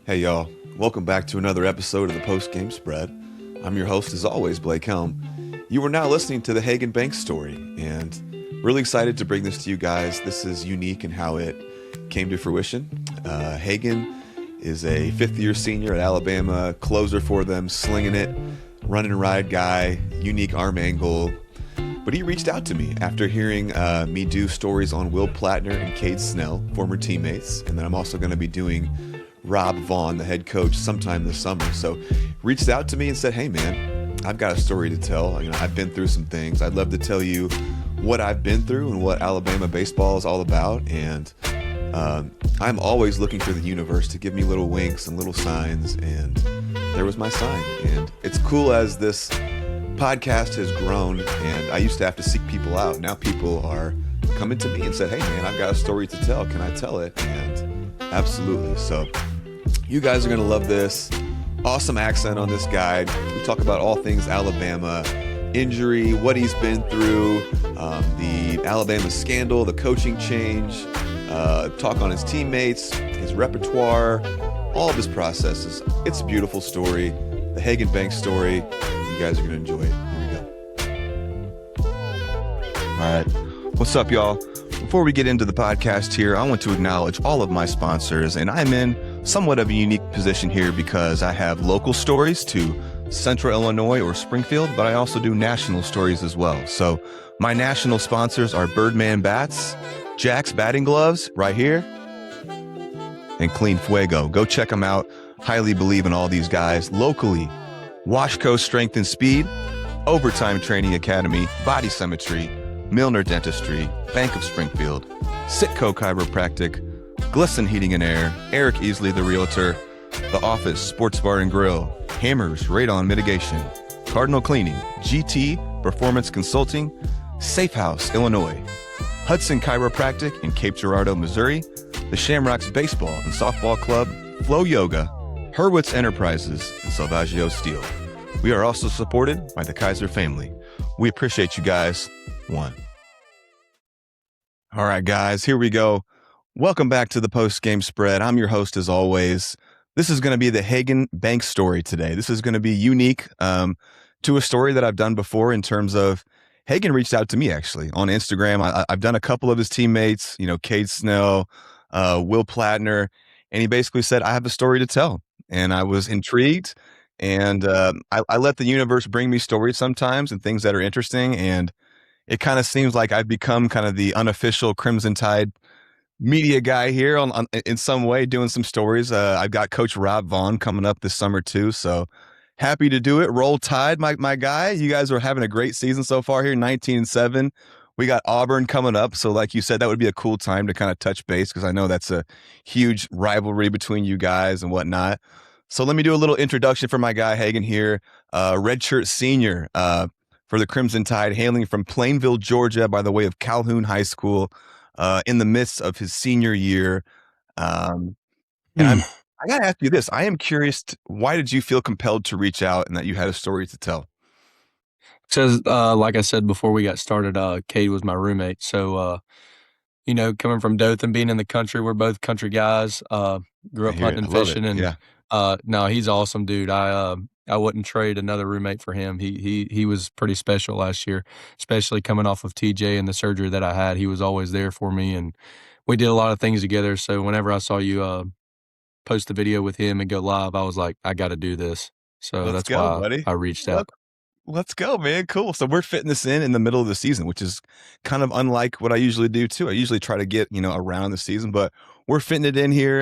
Hey y'all, welcome back to another episode of the Post Game Spread. I'm your host as always, Blake Helm. You are now listening to the Hagen Banks story, and really excited to bring this to you guys. This is unique in how it came to fruition. Hagen is a fifth-year senior at Alabama, closer for them, slinging it, run and ride guy, unique arm angle. But he reached out to me after hearing me do stories on Will Plattner and Cade Snell, former teammates, and then I'm also going to be doing Rob Vaughn, the head coach, sometime this summer. So reached out to me and said, hey man, I've got a story to tell. I've been through some things. I'd love to tell you what I've been through and what Alabama baseball is all about. And I'm always looking for the universe to give me little winks and little signs. And there was my sign. And it's cool as this podcast has grown, and I used to have to seek people out. Now people are coming to me and said, hey man, I've got a story to tell. Can I tell it? And absolutely. So you guys are going to love this. Awesome accent on this guy. We talk about all things Alabama, injury, what he's been through, the Alabama scandal, the coaching change, talk on his teammates, his repertoire, all of his processes. It's a beautiful story. The Hagen Banks story. You guys are going to enjoy it. Here we go. All right. What's up, y'all? Before we get into the podcast here, I want to acknowledge all of my sponsors, and I'm in somewhat of a unique position here because I have local stories to Central Illinois or Springfield, but I also do national stories as well. So my national sponsors are Birdman Bats, Jack's Batting Gloves right here, and Clean Fuego. Go check them out. Highly believe in all these guys. Locally, Washco Strength and Speed, Overtime Training Academy, Body Symmetry, Milner Dentistry, Bank of Springfield, Sitco Chiropractic, Glisson Heating and Air, Eric Easley the Realtor, The Office Sports Bar and Grill, Hammers Radon Mitigation, Cardinal Cleaning, GT Performance Consulting, Safe House Illinois, Hudson Chiropractic in Cape Girardeau, Missouri, the Shamrocks Baseball and Softball Club, Flow Yoga, Hurwitz Enterprises, and Salvaggio Steel. We are also supported by the Kaiser family. We appreciate you guys. One. All right, guys, here we go. Welcome back to the post-game spread. I'm your host as always. This is going to be the Hagen Banks story today. This is going to be unique to a story that I've done before in terms of Hagen reached out to me actually on Instagram. I've done a couple of his teammates, Cade Snell, Will Plattner, and he basically said, I have a story to tell. And I was intrigued, and I let the universe bring me stories sometimes and things that are interesting, and it kind of seems like I've become kind of the unofficial Crimson Tide media guy here in some way, doing some stories. I've got Coach Rob Vaughn coming up this summer too, so happy to do it. Roll Tide, my guy. You guys are having a great season so far here, 19-7. We got Auburn coming up, so like you said, that would be a cool time to kind of touch base because I know that's a huge rivalry between you guys and whatnot. So let me do a little introduction for my guy Hagen here, redshirt senior for the Crimson Tide, hailing from Plainville, Georgia, by the way of Calhoun High School, in the midst of his senior year. And I got to ask you this. I am curious, why did you feel compelled to reach out and that you had a story to tell? Because, like I said before we got started, Cade was my roommate. So, coming from Dothan, being in the country, we're both country guys. Grew up hunting and fishing, and no, he's awesome, dude. I wouldn't trade another roommate for him. He was pretty special last year, especially coming off of TJ and the surgery that I had. He was always there for me, and we did a lot of things together. So whenever I saw you post the video with him and go live, I was like, I got to do this. So that's why buddy. I reached out. Let's go, man. Cool. So we're fitting this in the middle of the season, which is kind of unlike what I usually do too. I usually try to get, around the season, but we're fitting it in here.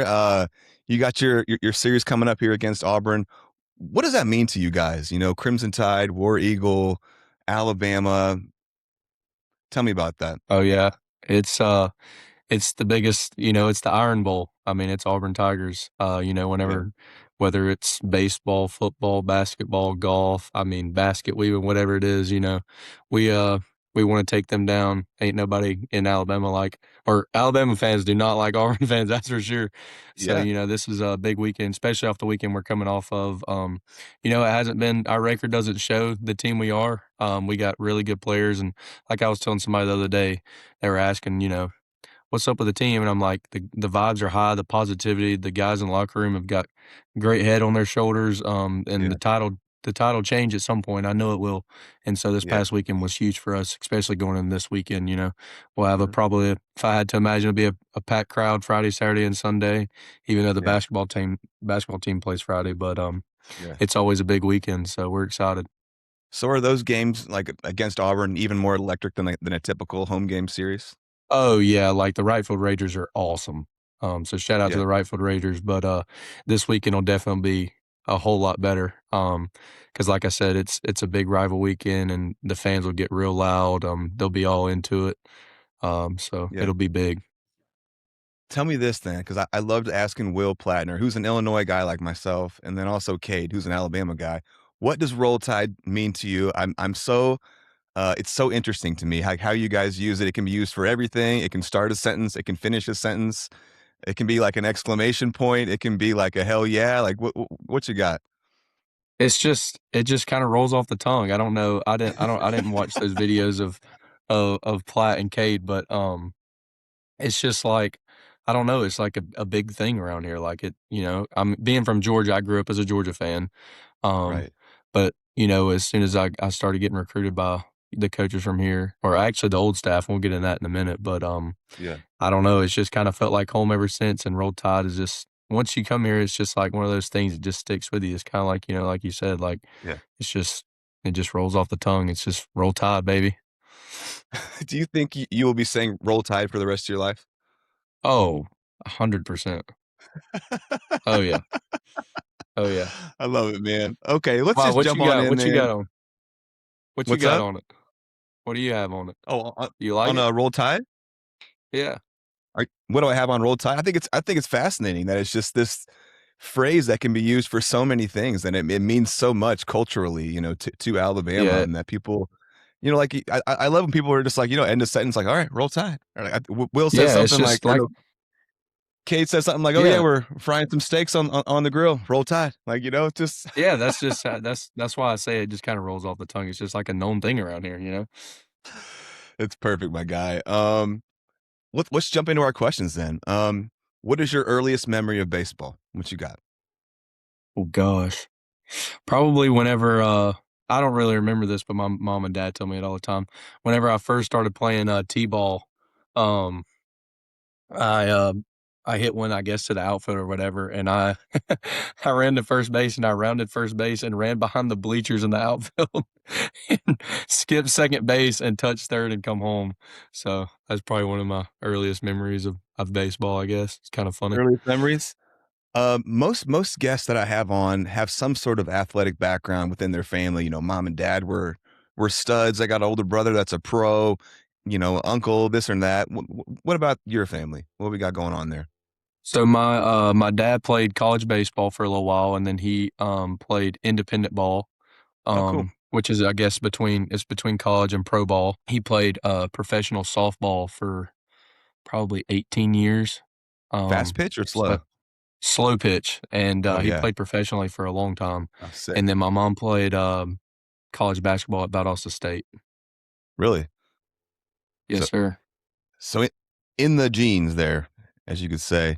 You got your series coming up here against Auburn. What does that mean to you guys? Crimson Tide, War Eagle, Alabama. Tell me about that. Oh yeah. It's the biggest, it's the Iron Bowl. I mean, it's Auburn Tigers. Whether it's baseball, football, basketball, golf, basket weaving, whatever it is, we want to take them down. Ain't nobody in Alabama or Alabama fans do not like Auburn fans, that's for sure. So, this is a big weekend, especially off the weekend we're coming off of. It hasn't been, our record doesn't show the team we are. We got really good players. And like I was telling somebody the other day, they were asking, what's up with the team? And I'm like, the vibes are high, the positivity, the guys in the locker room have got great head on their shoulders. And Yeah. the title change at some point. I know it will. And so this Yeah. past weekend was huge for us, especially going in this weekend. We'll have a Mhm. probably, if I had to imagine, it'd be a packed crowd Friday, Saturday, and Sunday, even though the Yeah. basketball team plays Friday. But Yeah. it's always a big weekend, so we're excited. So are those games like against Auburn even more electric than a typical home game series? Oh yeah, like the right field Rangers are awesome. So shout out to Yeah. the right field Rangers, but this weekend will definitely be a whole lot better. Because like I said, it's a big rival weekend, and the fans will get real loud. They'll be all into it. So Yeah. it'll be big. Tell me this then, because I loved asking Will Platner, who's an Illinois guy like myself, and then also Cade, who's an Alabama guy. What does Roll Tide mean to you? I'm so it's so interesting to me how you guys use it. It can be used for everything. It can start a sentence. It can finish a sentence. It can be like an exclamation point. It can be like a hell yeah. Like what you got? It just kind of rolls off the tongue. I don't know. I didn't watch those videos of Platt and Cade, but it's just like, I don't know, it's like a big thing around here, like, I'm being from Georgia, I grew up as a Georgia fan, um, Right. but, as soon as I started getting recruited by the coaches from here, or actually the old staff, we'll get into that in a minute, but, Yeah. I don't know, it's just kinda felt like home ever since, and Roll Tide is just once you come here, it's just like one of those things that just sticks with you. It's kinda like, like you said, like, Yeah. it's just it just rolls off the tongue. It's just Roll Tide, baby. Do you think you will be saying Roll Tide for the rest of your life? Oh, 100%. Oh, yeah. Oh, yeah. I love it, man. Okay, let's Wow, just what jump you on got? in What you then. got on? What you What's got up? on it? What do you have on it? Oh, Do you like on it? a Roll Tide? Yeah. What do I have on Roll Tide? I think it's fascinating that it's just this phrase that can be used for so many things, and it means so much culturally, to Alabama, Yeah. and that people, like I love when people are just like, end a sentence like, all right, Roll Tide. Or like, Will says Yeah, it's something like, just like Kate says something like, oh yeah, yeah. we're frying some steaks on the grill. Roll Tide, like it's just Yeah, that's just that's why I say it just kinda rolls off the tongue. It's just like a known thing around here. it's perfect, my guy. Let's jump into our questions then. What is your earliest memory of baseball? What you got? Oh gosh. Probably whenever, I don't really remember this, but my mom and dad tell me it all the time. Whenever I first started playing, T-ball, um, I, uh, I hit one, I guess, to the outfield or whatever, and I I ran to first base, and I rounded first base and ran behind the bleachers in the outfield and skipped second base and touched third and come home. So, that's probably one of my earliest memories of baseball, I guess. It's kinda funny. Earliest memories? Most guests that I have on have some sort of athletic background within their family. Mom and dad were studs. I got an older brother that's a pro. Uncle this or that. What about your family? What we got going on there? So my dad played college baseball for a little while, and then he, played independent ball, Oh, cool. which is, I guess, between college and pro ball. He played, professional softball for probably 18 years. Fast Um, pitch or so slow? slow pitch, and, Oh he yeah. played professionally for a long time. Oh, sick. And then my mom played, college basketball at Valdosta State. Really? Yes, So sir. So in the genes there, as you could say,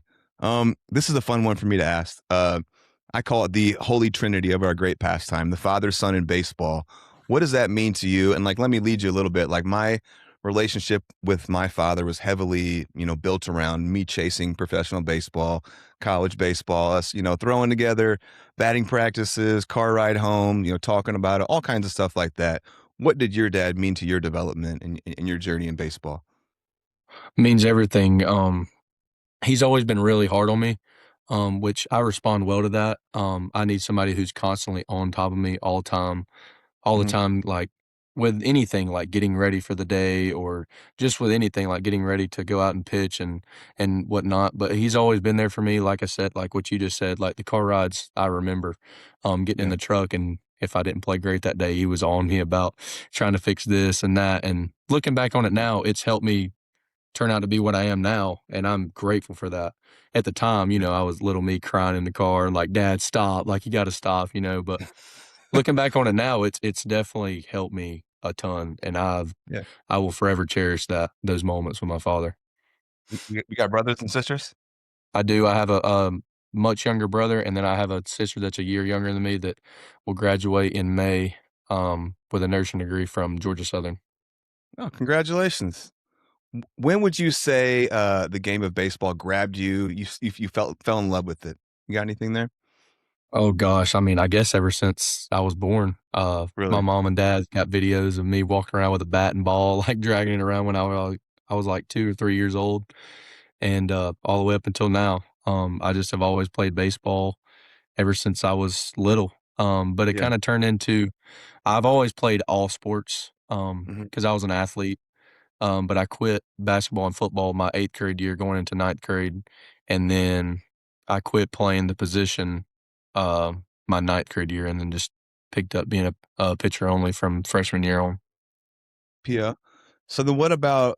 this is a fun one for me to ask. I call it the holy trinity of our great pastime, the father, son, and baseball. What does that mean to you? And like, let me lead you a little bit. Like my relationship with my father was heavily, built around me chasing professional baseball, college baseball, us, throwing together batting practices, car ride home, talking about it, all kinds of stuff like that. What did your dad mean to your development and your journey in baseball? Means everything. He's always been really hard on me, which I respond well to that. I need somebody who's constantly on top of me all the Mhm. time, like with anything, like getting ready for the day, or just with anything, like getting ready to go out and pitch and whatnot. But he's always been there for me. Like I said, like what you just said, like the car rides, I remember, getting in Yeah. the truck, and if I didn't play great that day, he was on me about trying to fix this and that. And looking back on it now, it's helped me turn out to be what I am now, and I'm grateful for that. At the time, Yeah. I was little me crying in the car and like, "Dad, stop! Like you got to stop." But looking back on it now, it's definitely helped me a ton, and Yeah. I will forever cherish those moments with my father. You got brothers and sisters? I do. I have a much younger brother, and then I have a sister that's a year younger than me that will graduate in May with a nursing degree from Georgia Southern. Oh, congratulations. When would you say the game of baseball grabbed you? You fell in love with it. You got anything there? Oh gosh, I mean, I guess ever since I was born, my Really? mom and dad got videos of me walking around with a bat and ball, like dragging it around when I was like 2 or 3 years old, and all the way up until now. I just have always played baseball ever since I was little. But it Yeah. kind of turned into I've always played all sports Hmm. because I was an athlete. But I quit basketball and football my 8th grade year going into ninth grade, and then I quit playing the position uh, my ninth grade year, and then just picked up being a pitcher only from freshman year on. Yeah. So then what about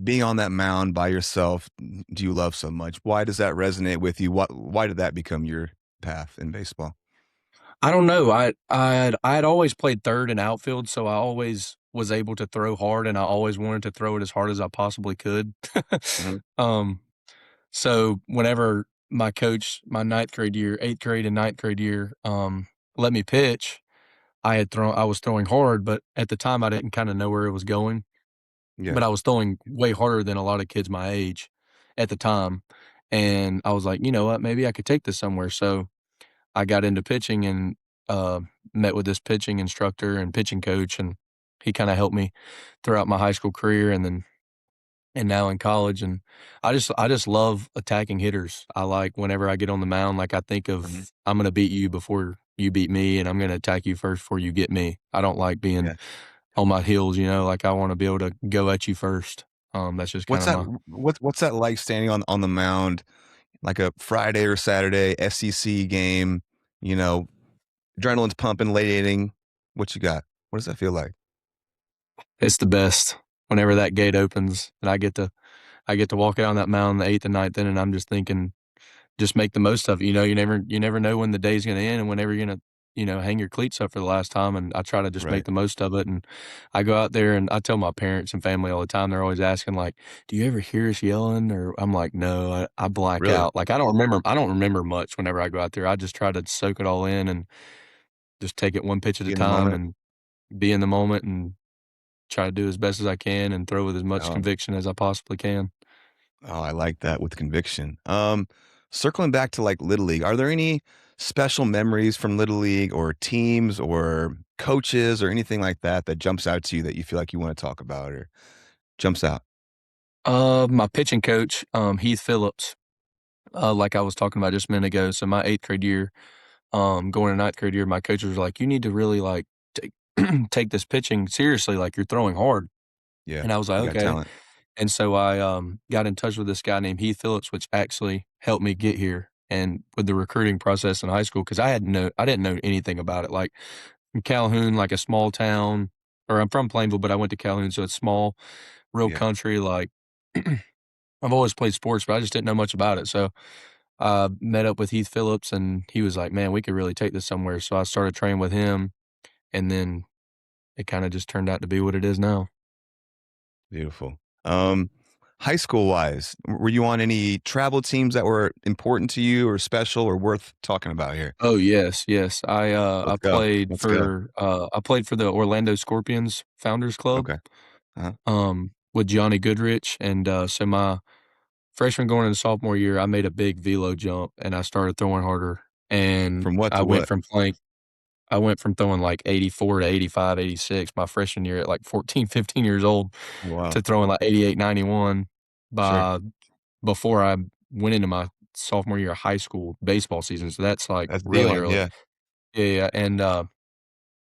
being on that mound by yourself do you love so much? Why does that resonate with you? Why did that become your path in baseball? I don't know. I had always played third and outfield, so I always was able to throw hard, and I always wanted to throw it as hard as I possibly could. Hmm. um, So whenever my coach, my ninth grade year, 8th grade and ninth grade year, let me pitch, I was throwing hard, but at the time I didn't kind of know where it was going. Yeah. But I was throwing way harder than a lot of kids my age at the time. And I was like, you know what, maybe I could take this somewhere. So I got into pitching and uh, met with this pitching instructor and pitching coach, and he kind of helped me throughout my high school career. And now in college, and I just love attacking hitters. I like whenever I get on the mound, like I think Hmm. of I'm gonna beat you before you beat me, and I'm gonna attack you first before you get me. I don't like being Yeah. on my heels, like I want to be able to go at you first. That's just kind What's of that? my What's that like standing on the mound like a Friday or Saturday SEC game? You know, adrenaline's pumping, late inning. What you got? What does that feel like? it's the best whenever that gate opens and I get to walk out on that mound in the eighth and ninth inning, and I'm just thinking just make the most of it. You never know when the day's gonna end and whenever you're gonna, hang your cleats up for the last time, and I try to just make Right. the most of it, and I go out there and I tell my parents and family all the time, they're always asking like, "Do you ever hear us yelling?" Or I'm like, "No, I black Really? out." Like I don't remember much whenever I go out there. I just try to soak it all in and just take it one pitch at Be a in the time moment? and be in the moment and try to do as best as I can and throw with as much Oh, conviction as I possibly can. oh, I like that with conviction. Circling back to like Little League, are there any special memories from Little League or teams or coaches or anything like that that jumps out to you that you feel like you want to talk about or jumps out? My pitching coach, Heath Phillips, like I was talking about just a minute ago. So my 8th grade year, going to ninth grade year, my coaches were like, "You need to really like take take this pitching seriously. Like you're throwing hard." Yeah, And I was like, you got "Okay." talent. And so I got in touch with this guy named Heath Phillips, which actually helped me get here and with the recruiting process in high school because I didn't know anything about it. Like in Calhoun, like a small town, or I'm from Plainville, but I went to Calhoun, so it's small, real Yeah, country. Like I've always played sports, but I just didn't know much about it. So I met up with Heath Phillips, and he was like, "Man, we could really take this somewhere." So I started training with him, and then it kinda just turned out to be what it is now. beautiful. High school wise, were you on any travel teams that were important to you or special or worth talking about here? Oh, yes, yes. I Let's go. played Let's go. for the Orlando Scorpions Founders Club, Okay. Uh-huh. with Johnny Goodrich, and, so my freshman going into sophomore year, I made a big velo jump, and I started throwing harder, and From what to what? I went from throwing like 84 to 85, 86 my freshman year at like 14, 15 years old Wow. to throwing like 88, 91 Sure. by before I went into my sophomore year of high school baseball season. So that's like That's really dealing. early. Yeah. Yeah, yeah. And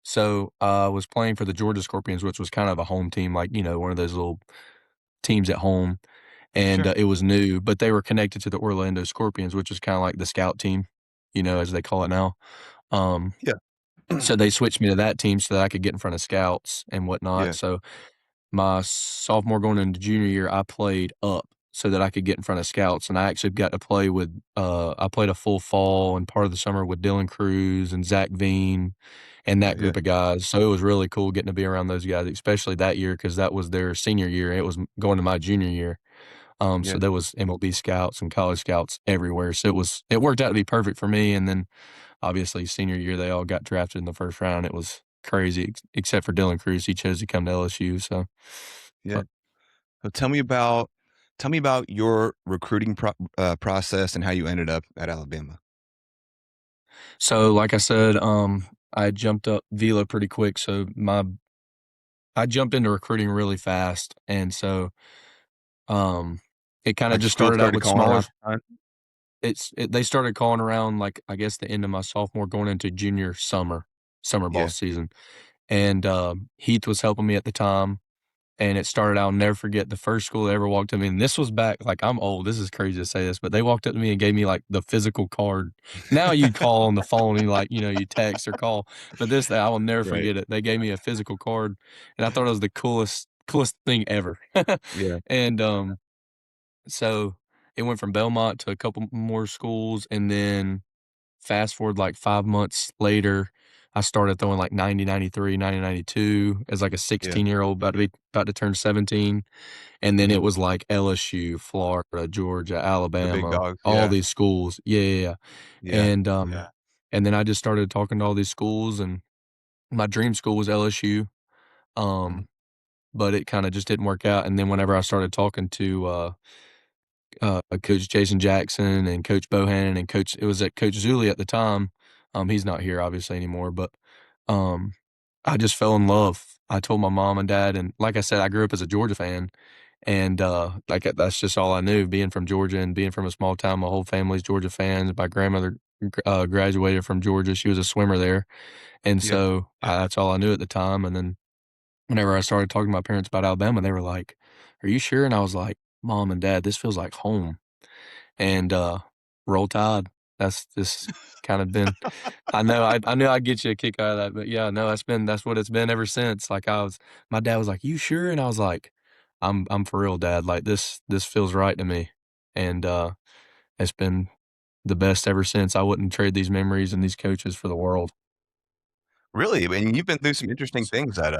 so I was playing for the Georgia Scorpions, which was kind of a home team, like, one of those little teams at home. And Sure. it was new, but they were connected to the Orlando Scorpions, which is kind of like the scout team, as they call it now. Um, Yeah. So they switched me to that team so that I could get in front of scouts and whatnot. Yeah. So my sophomore going into junior year, I played up so that I could get in front of scouts, and I actually got to play with I played a full fall and part of the summer with Dylan Cruz and Zach Veen and Oh, that yeah. group of guys. So it was really cool getting to be around those guys, especially that year because that was their senior year and it was going to my junior year. So Yeah. there was MLB scouts and college scouts everywhere. So it worked out to be perfect for me. And then obviously senior year they all got drafted in the first round. It was crazy, except for Dylan Cruz. He chose to come to LSU. So, Yeah. but So tell me about your recruiting process and how you ended up at Alabama. so like I said, I jumped up Vila pretty quick. So I jumped into recruiting really fast, and so it kind of Like just school started out started with calling smaller. around the time? They started calling around like I guess the end of my sophomore, going into junior summer ball Yeah. season, and Heath was helping me at the time. And it started, I'll never forget the first school they ever walked up to me. And this was back, like, I'm old. This is crazy to say this, but they walked up to me and gave me like the physical card. Now you'd call on the phone and like, you text or call. But I will never Right. forget it. They gave me a physical card and I thought it was the coolest thing ever. Yeah. And so it went from Belmont to a couple more schools. And then fast forward like 5 months later, I started throwing like 90, 93, 90, 92 as like a Yeah. 16-year-old about to turn 17. And then it Mhm. was like LSU, Florida, Georgia, The big Alabama, dogs. all Yeah. these schools. Yeah, yeah, yeah. Yeah. And and then I just started talking to all these schools, and my dream school was LSU. Mhm. Um, but it kind of just didn't work out. And then whenever I started talking to Coach Jason Jackson and Coach Bohannon and it was at Coach Zuli at the time. He's not here obviously anymore, but um, I just fell in love. I told my mom and dad, and like I said, I grew up as a Georgia fan, and like that's just all I knew. Being from Georgia and being from a small town, my whole family's Georgia fans. My grandmother graduated from Georgia; she was a swimmer there, and Yeah. so that's all I knew at the time. And then whenever I started talking to my parents about Alabama, they were like, "Are you sure?" And I was like, "Mom and Dad, this feels like home." And Roll Tide. That's just kind of been. I knew I'd get you a kick out of that, but yeah, no, that's what it's been ever since. Like my dad was like, "You sure?" And I was like, I'm for real, Dad. Like this feels right to me." And it's been the best ever since. I wouldn't trade these memories and these coaches for the world. Really? I mean, you've been through some interesting things at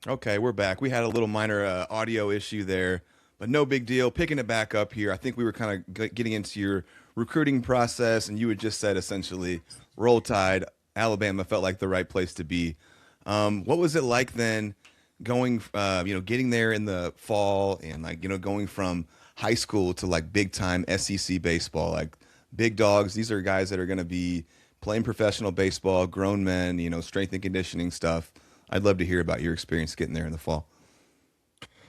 Okay, we're back. We had a little minor audio issue there, but no big deal. Picking it back up here, I think we were kind of getting into your recruiting process, and you had just said essentially, Roll Tide, Alabama felt like the right place to be. What was it like then, going, getting there in the fall and like going from high school to like big time SEC baseball, like big dogs. These are guys that are going to be playing professional baseball, grown men, strength and conditioning stuff. I'd love to hear about your experience getting there in the fall.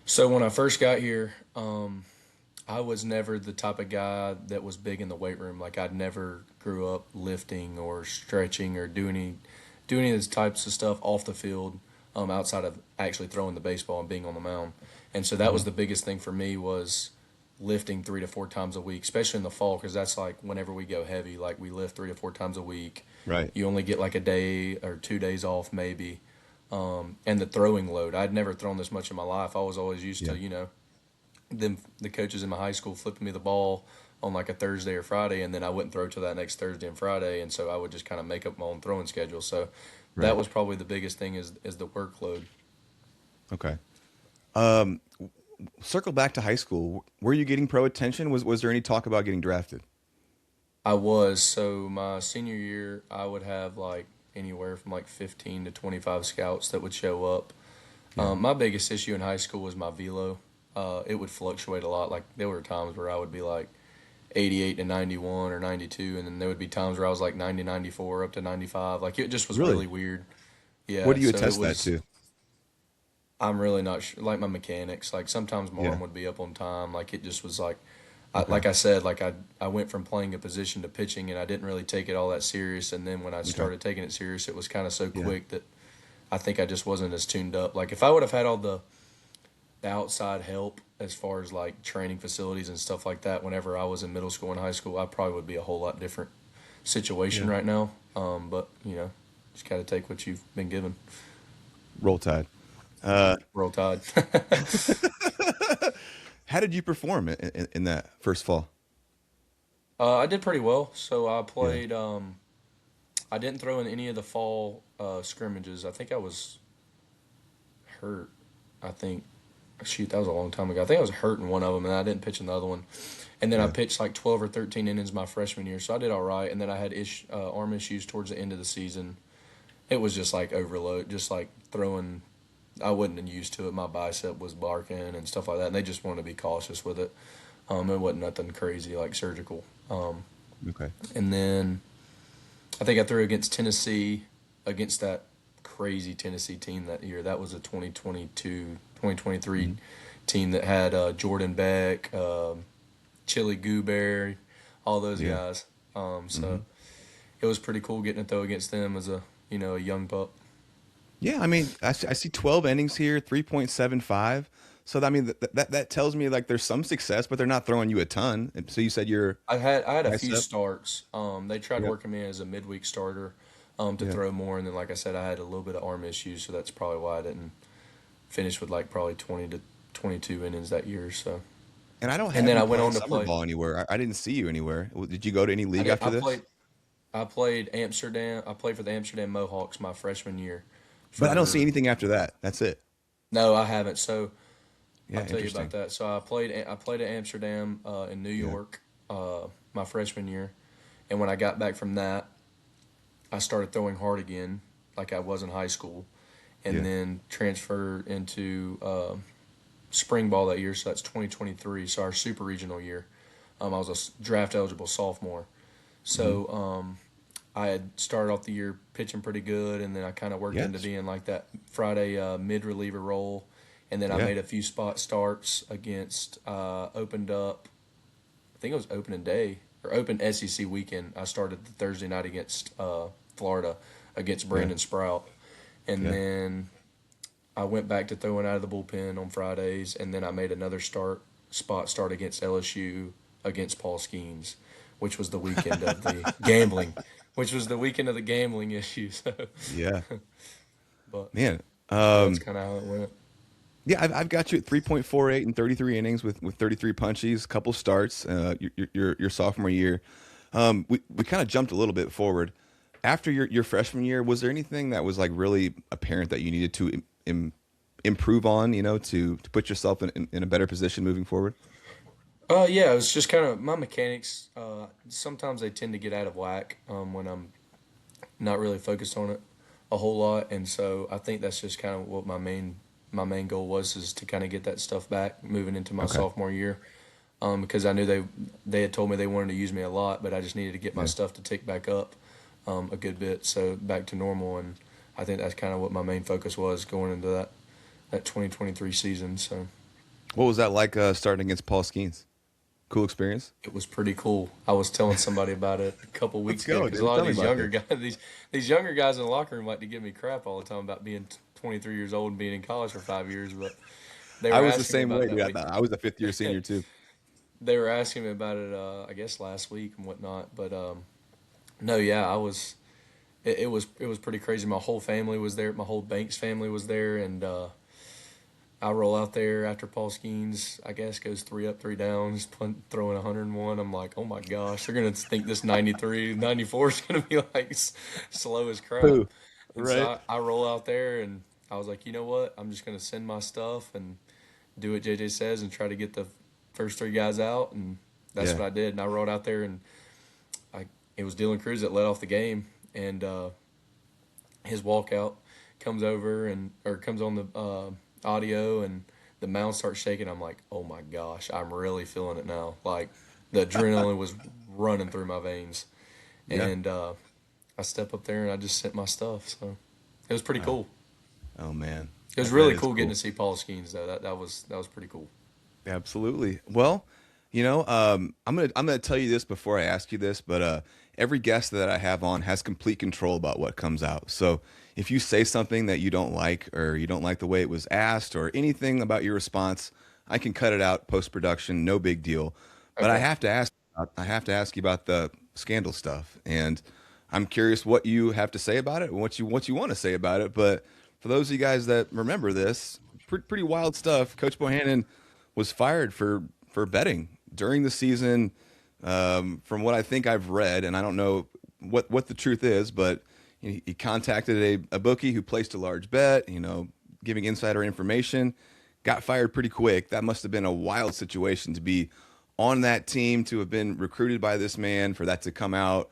So when I first got here, I was never the type of guy that was big in the weight room. Like I'd never grew up lifting or stretching or doing any of these types of stuff off the field, outside of actually throwing the baseball and being on the mound. And so that Mhm. was the biggest thing for me was lifting 3 to 4 times a week, especially in the fall, because that's like whenever we go heavy, like we lift 3 to 4 times a week. Right. You only get like a day or 2 days off maybe. And the throwing load. I'd never thrown this much in my life. I was always used Yeah. to, them the coaches in my high school flipping me the ball on like a Thursday or Friday, and then I wouldn't throw till that next Thursday and Friday, and so I would just kind of make up my own throwing schedule. So that Right. was probably the biggest thing is the workload. Okay. Um, Circle back to high school. Were you getting pro attention? Was there any talk about getting drafted? I was so my senior year, I would have like anywhere from like 15 to 25 scouts that would show up. Yeah. My biggest issue in high school was my velo. It would fluctuate a lot. Like there were times where I would be like 88 to 91 or 92, and then there would be times where I was like 90, 94 up to 95. Like it just was Really? really weird. What Yeah, do you so it attest that was. to? I'm really not sure. Like my mechanics, like sometimes my Yeah. arm would be up on time. Like it just was like, Okay. like I said, like I went from playing a position to pitching, and I didn't really take it all that serious. And then when I Okay. started taking it serious, it was kind of so Yeah. quick that I think I just wasn't as tuned up. Like if I would have had all the outside help as far as like training facilities and stuff like that whenever I was in middle school and high school, I probably would be a whole lot different situation Yeah. right now. But just got to take what you've been given. Roll Tide. Uh, Roll Tide. how did you perform in that first fall? I did pretty well. So I Yeah. played. I didn't throw in any of the fall scrimmages. I think I was hurt. I think shoot, that was a long time ago. I think I was hurt in one of them, and I didn't pitch in the other one. And then I pitched like 12 or 13 innings my freshman year, so I did all right. And then I had arm issues towards the end of the season. It was just like overload, just like throwing. I wasn't used to it. My bicep was barking and stuff like that, and they just wanted to be cautious with it. It wasn't nothing crazy like surgical. Okay. And then I think I threw against Tennessee, against that crazy Tennessee team that year. That was a 2023 team that had Jordan Beck, Chili Gooberry, all those guys. So it was pretty cool getting to throw against them as a young pup. Yeah, I mean, I see 12 innings here, 3.75. So I mean, that tells me like there's some success, but they're not throwing you a ton. And so you said I had a few bicep? starts. They tried Yep. working me as a midweek starter to Yeah. throw more, and then like I said, I had a little bit of arm issues, so that's probably why I didn't finish with like probably 20 to 22 innings that year. So And I don't and have then you I went playing on to summer play. ball anywhere. I didn't see you anywhere. Did you go to any league I, after I this? played I played Amsterdam. I played for the Amsterdam Mohawks my freshman year. But I don't see For anything after that. That's it. No, I haven't. So Yeah, I'll tell you about interesting. that. So I played at Amsterdam in New Yeah. York my freshman year, and when I got back from that, I started throwing hard again, like I was in high school, Yeah. and then transferred into spring ball that year. So that's 2023. So our super regional year. I was a draft eligible sophomore. Hmm. So I had started off the year pitching pretty good, and then I kind of worked into Yes. being like that Friday mid reliever role, and then I Yeah. made a few spot starts against opened up. I think it was opening day or open SEC weekend. I started the Thursday night against Florida against Yeah. Brandon Sprout, and Yeah. then I went back to throwing out of the bullpen on Fridays, and then I made another spot start against LSU against Paul Skeens, which was the weekend of the gambling, which was the weekend of the gambling issue. So, Yeah. but Man. that's kind of how it went. Yeah, I've got you at 3.48 and 33 innings with 33 punchies, couple starts. Your sophomore year. We kind of jumped a little bit forward. After your freshman year, was there anything that was like really apparent that you needed to improve on? To put yourself in a better position moving forward. Yeah, it was just kind of my mechanics. Sometimes they tend to get out of whack when I'm not really focused on it a whole lot, and so I think that's just kind of what my main goal was, is to kind of get that stuff back moving into my Okay. sophomore year. Because I knew they had told me they wanted to use me a lot, but I just needed to get my Yeah. stuff to tick back up a good bit, so back to normal. And I think that's kind of what my main focus was going into that 2023 season. So What was that like starting against Paul Skeens? Cool experience. it was pretty cool. I was telling somebody about it a couple Let's weeks ago go, because a dude. lot of Tell me these about younger this. guys, these younger guys in the locker room like to give me crap all the time about being 23 years old and being in college for 5 years, but they I were was the asking me same about way, that dude. week. I was a fifth year senior too. They were asking me about it, I guess last week and whatnot. But no, yeah, I was. It was pretty crazy. My whole family was there. My whole Banks family was there, and I roll out there after Paul Skeens, I guess, goes three up, three downs, throwing 101. I'm like, oh my gosh, they're gonna think this 93, 94 is gonna be like slow as crap. Who? And so Right. I roll out there, and I was like, you know what? I'm just gonna send my stuff and do what JJ says and try to get the first three guys out, and that's Yeah. what I did. And I rode out there, and it was Dylan Cruz that led off the game, and his walkout comes over and or comes on the audio, and the mound starts shaking. I'm like, oh my gosh, I'm really feeling it now. Like the adrenaline was running through my veins, Yeah. and I step up there and I just sent my stuff. So it was pretty Oh, cool. oh man. It was That really is cool getting cool. to see Paul Skeens though. That was pretty cool. Absolutely. Well, I'm gonna tell you this before I ask you this, but every guest that I have on has complete control about what comes out. So if you say something that you don't like, or you don't like the way it was asked, or anything about your response, I can cut it out post production, no big deal. But I Okay. have to ask, I have to ask you about the scandal stuff, and I'm curious what you have to say about it, and what you want to say about it. But for those of you guys that remember this, pretty wild stuff. Coach Bohannon was fired for betting during the season. From what I think I've read, and I don't know what the truth is, but he contacted a bookie who placed a large bet, giving insider information, got fired pretty quick. That must have been a wild situation to be on that team, to have been recruited by this man, for that to come out.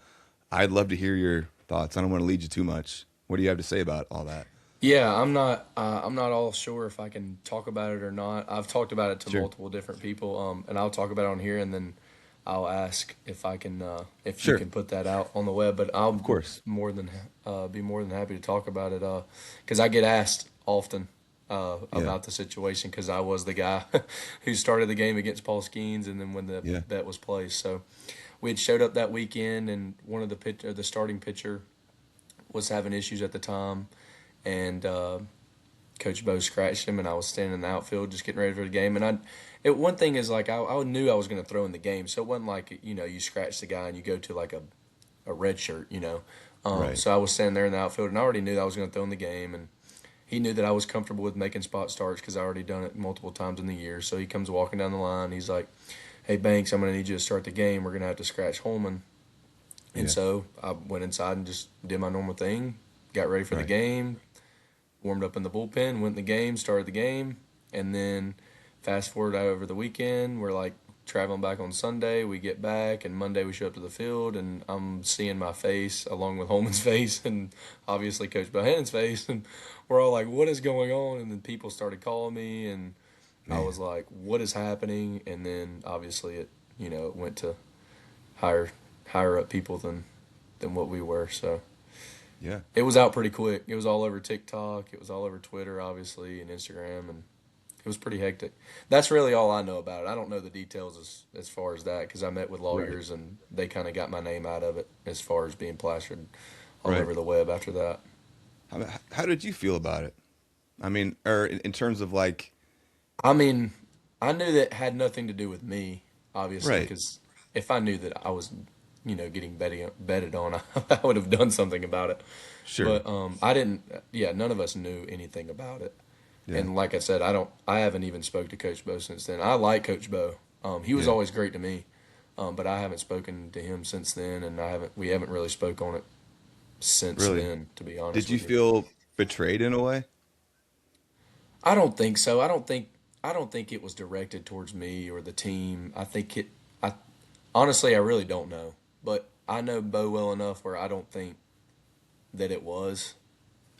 I'd love to hear your thoughts. I don't want to lead you too much. What do you have to say about all that? Yeah, I'm not all sure if I can talk about it or not. I've talked about it to Sure. multiple different people, and I'll talk about it on here, and then I'll ask if I can, if you Sure. can put that out on the web. But I'll Of course. be more than happy to talk about it, because I get asked often Yeah. about the situation, because I was the guy who started the game against Paul Skeens, and then when the Yeah. bet was placed. So we had showed up that weekend, and one of the starting pitcher was having issues at the time, and Coach Bo scratched him, and I was standing in the outfield just getting ready for the game. And one thing is, like, I knew I was going to throw in the game, so it wasn't like, you scratch the guy and you go to like a red shirt. Right. So I was standing there in the outfield, and I already knew that I was going to throw in the game, and he knew that I was comfortable with making spot starts because I already done it multiple times in the year. So he comes walking down the line. He's like, "Hey Banks, I'm going to need you to start the game. We're going to have to scratch Holman." And Yeah. so I went inside and just did my normal thing, got ready for the Right. game, warmed up in the bullpen, went in the game, started the game, and then fast forward over the weekend, we're like traveling back on Sunday. We get back, and Monday we show up to the field, and I'm seeing my face along with Holman's face, and obviously Coach Bohannon's face, and we're all like, "What is going on?" And then people started calling me, and I Man. was like, "What is happening?" And then obviously it went to higher higher up people than what we were, so. Yeah. It was out pretty quick. It was all over TikTok. It was all over Twitter, obviously, and Instagram, and it was pretty hectic. That's really all I know about it. I don't know the details as far as that, because I met with Right. lawyers, and they kind of got my name out of it as far as being plastered all Right. over the web after that. How did you feel about it? I mean, or in terms of like, I mean, I knew that had nothing to do with me, obviously, right. because if I knew that I was, getting betted on, I would have done something about it. Sure. But I didn't. Yeah, none of us knew anything about it. Yeah. And like I said, I haven't even spoke to Coach Bo since then. I like Coach Bo. He was Yeah. always great to me. But I haven't spoken to him since then, and we haven't really spoke on it since Really. then, to be honest Did you with you. feel betrayed in a way? I don't think so. I don't think it was directed towards me or the team. I honestly, I really don't know. But I know Bo well enough where I don't think that it was,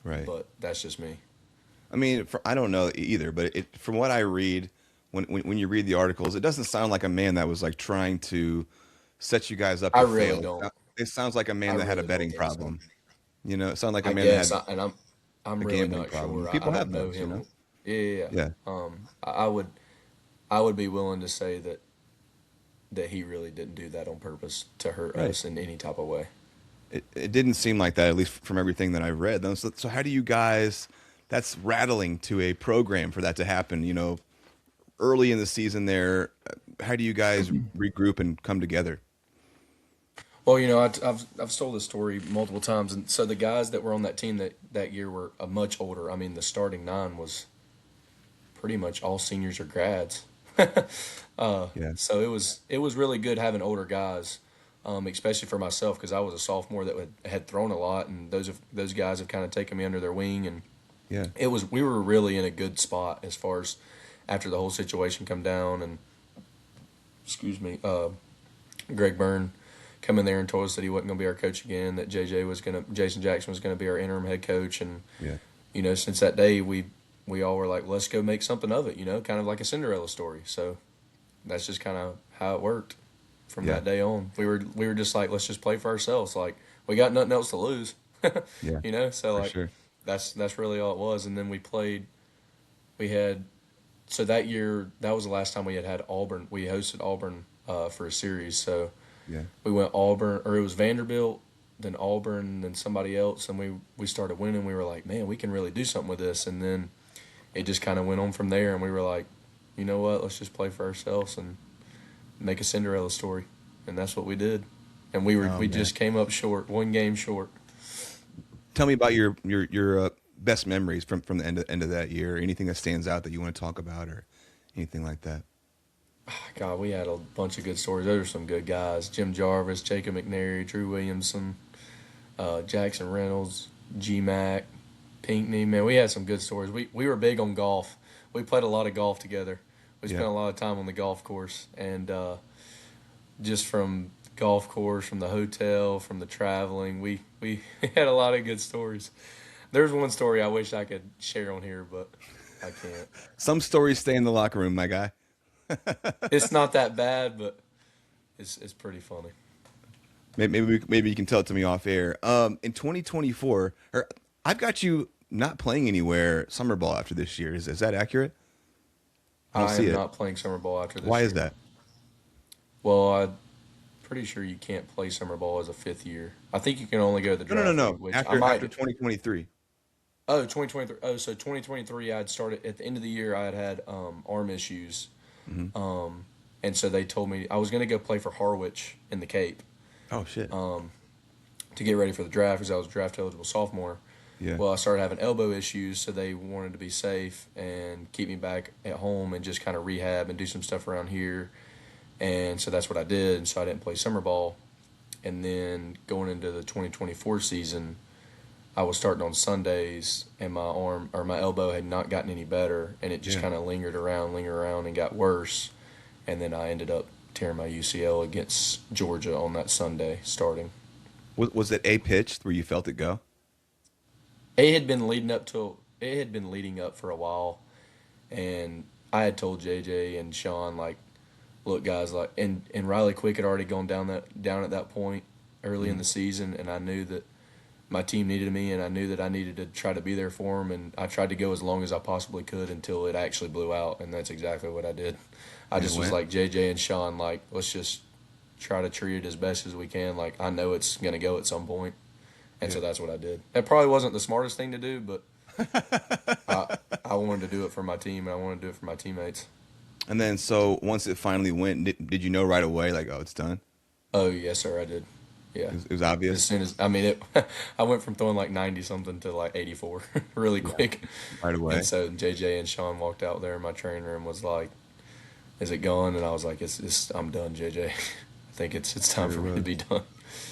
Right. but that's just me. I mean, I don't know either, but from what I read, when you read the articles, it doesn't sound like a man that was like trying to set you guys up I to really fail. don't. It sounds like a I man that had a really don't betting think so. problem. It sounded like a I man that guess, had and I'm a really gambling not problem. sure. I People don't have know those. him. Yeah, yeah, Yeah. yeah. I would be willing to say that he really didn't do that on purpose to hurt Right. us in any type of way. It didn't seem like that, at least from everything that I've read. So how do you guys? That's rattling to a program for that to happen. Early in the season, there. How do you guys regroup and come together? Well, I've told this story multiple times, and so the guys that were on that team that year were much older. I mean, the starting nine was pretty much all seniors or grads. Yeah. So it was really good having older guys, especially for myself, because I was a sophomore that had thrown a lot, and those guys have kind of taken me under their wing, and Yeah. we were really in a good spot as far as after the whole situation come down, and excuse me, Greg Byrne come in there and told us that he wasn't going to be our coach again, that Jason Jackson was going to be our interim head coach, and Yeah. since that day we all were like, let's go make something of it, kind of like a Cinderella story. So that's just kind of how it worked from Yeah. that day on. We were just like, let's just play for ourselves. Like, we got nothing else to lose, Yeah. So For like sure. that's really all it was. And then we had so that year, that was the last time we had Auburn. We hosted Auburn for a series. So Yeah. we went Auburn, or it was Vanderbilt, then Auburn, then somebody else, and we started winning. We were like, man, we can really do something with this. And then it just kind of went on from there, and we were like, you know what, let's just play for ourselves and make a Cinderella story. And that's what we did. And we Oh, man. just came up short, one game short. Tell me about your best memories from the end of that year. Anything that stands out that you want to talk about, or anything like that? God, we had a bunch of good stories. Those are some good guys. Jim Jarvis, Jacob McNary, Drew Williamson, Jackson Reynolds, G Mac, Pinkney. Man, we had some good stories. We were big on golf. we played a lot of golf together. We spent a lot of time on the golf course, and just from golf course, from the hotel, from the traveling, we had a lot of good stories. There's one story I wish I could share on here, but I can't. Some stories stay in the locker room, my guy. It's not that bad, but it's pretty funny. Maybe you can tell it to me off air. In 2024, or I've got you not playing anywhere summer ball after this year. Is that accurate? I don't I see am it. not playing summer ball after this Why year. is that? Well, I'm pretty sure you can't play summer ball as a fifth year. I think you can only go to the No, no, no, draft league, no. which I After might. 2023. Oh, 2023. Oh, so 2023, I'd started at the end of the year. I had arm issues, Hmm. and so they told me I was going to go play for Harwich in the Cape Oh shit. to get ready for the draft because I was a draft eligible sophomore. Yeah. Well, I started having elbow issues, so they wanted to be safe and keep me back at home and just kind of rehab and do some stuff around here. And so that's what I did. And so I didn't play summer ball. And then going into the 2024 season, I was starting on Sundays, and my arm or my elbow had not gotten any better, and it just Yeah. kind of lingered around, and got worse. And then I ended up tearing my UCL against Georgia on that Sunday starting. Was it a pitch where you felt it go? It had been leading up for a while, and I had told JJ and Sean like, look guys, like, and Riley Quick had already gone down at that point early in Mm. the season, and I knew that my team needed me, and I knew that I needed to try to be there for them, and I tried to go as long as I possibly could until it actually blew out, and that's exactly what I did. I And it just was went. like JJ and Sean, like, let's just try to treat it as best as we can. Like, I know it's gonna go at some point, and Yeah. so that's what I did. That probably wasn't the smartest thing to do, but I wanted to do it for my team, and I wanted to do it for my teammates. And then so once it finally went, did you know right away like, oh, it's done? Oh yes, sir, I did. Yeah. It was As obvious soon as I mean it, I went from throwing like 90 something to like 84 really quick. right And away. so JJ and Sean walked out there in my training room was like, "Is it gone?" And I was like, "It's I'm done, JJ. I think it's time Sure for me to was. be done."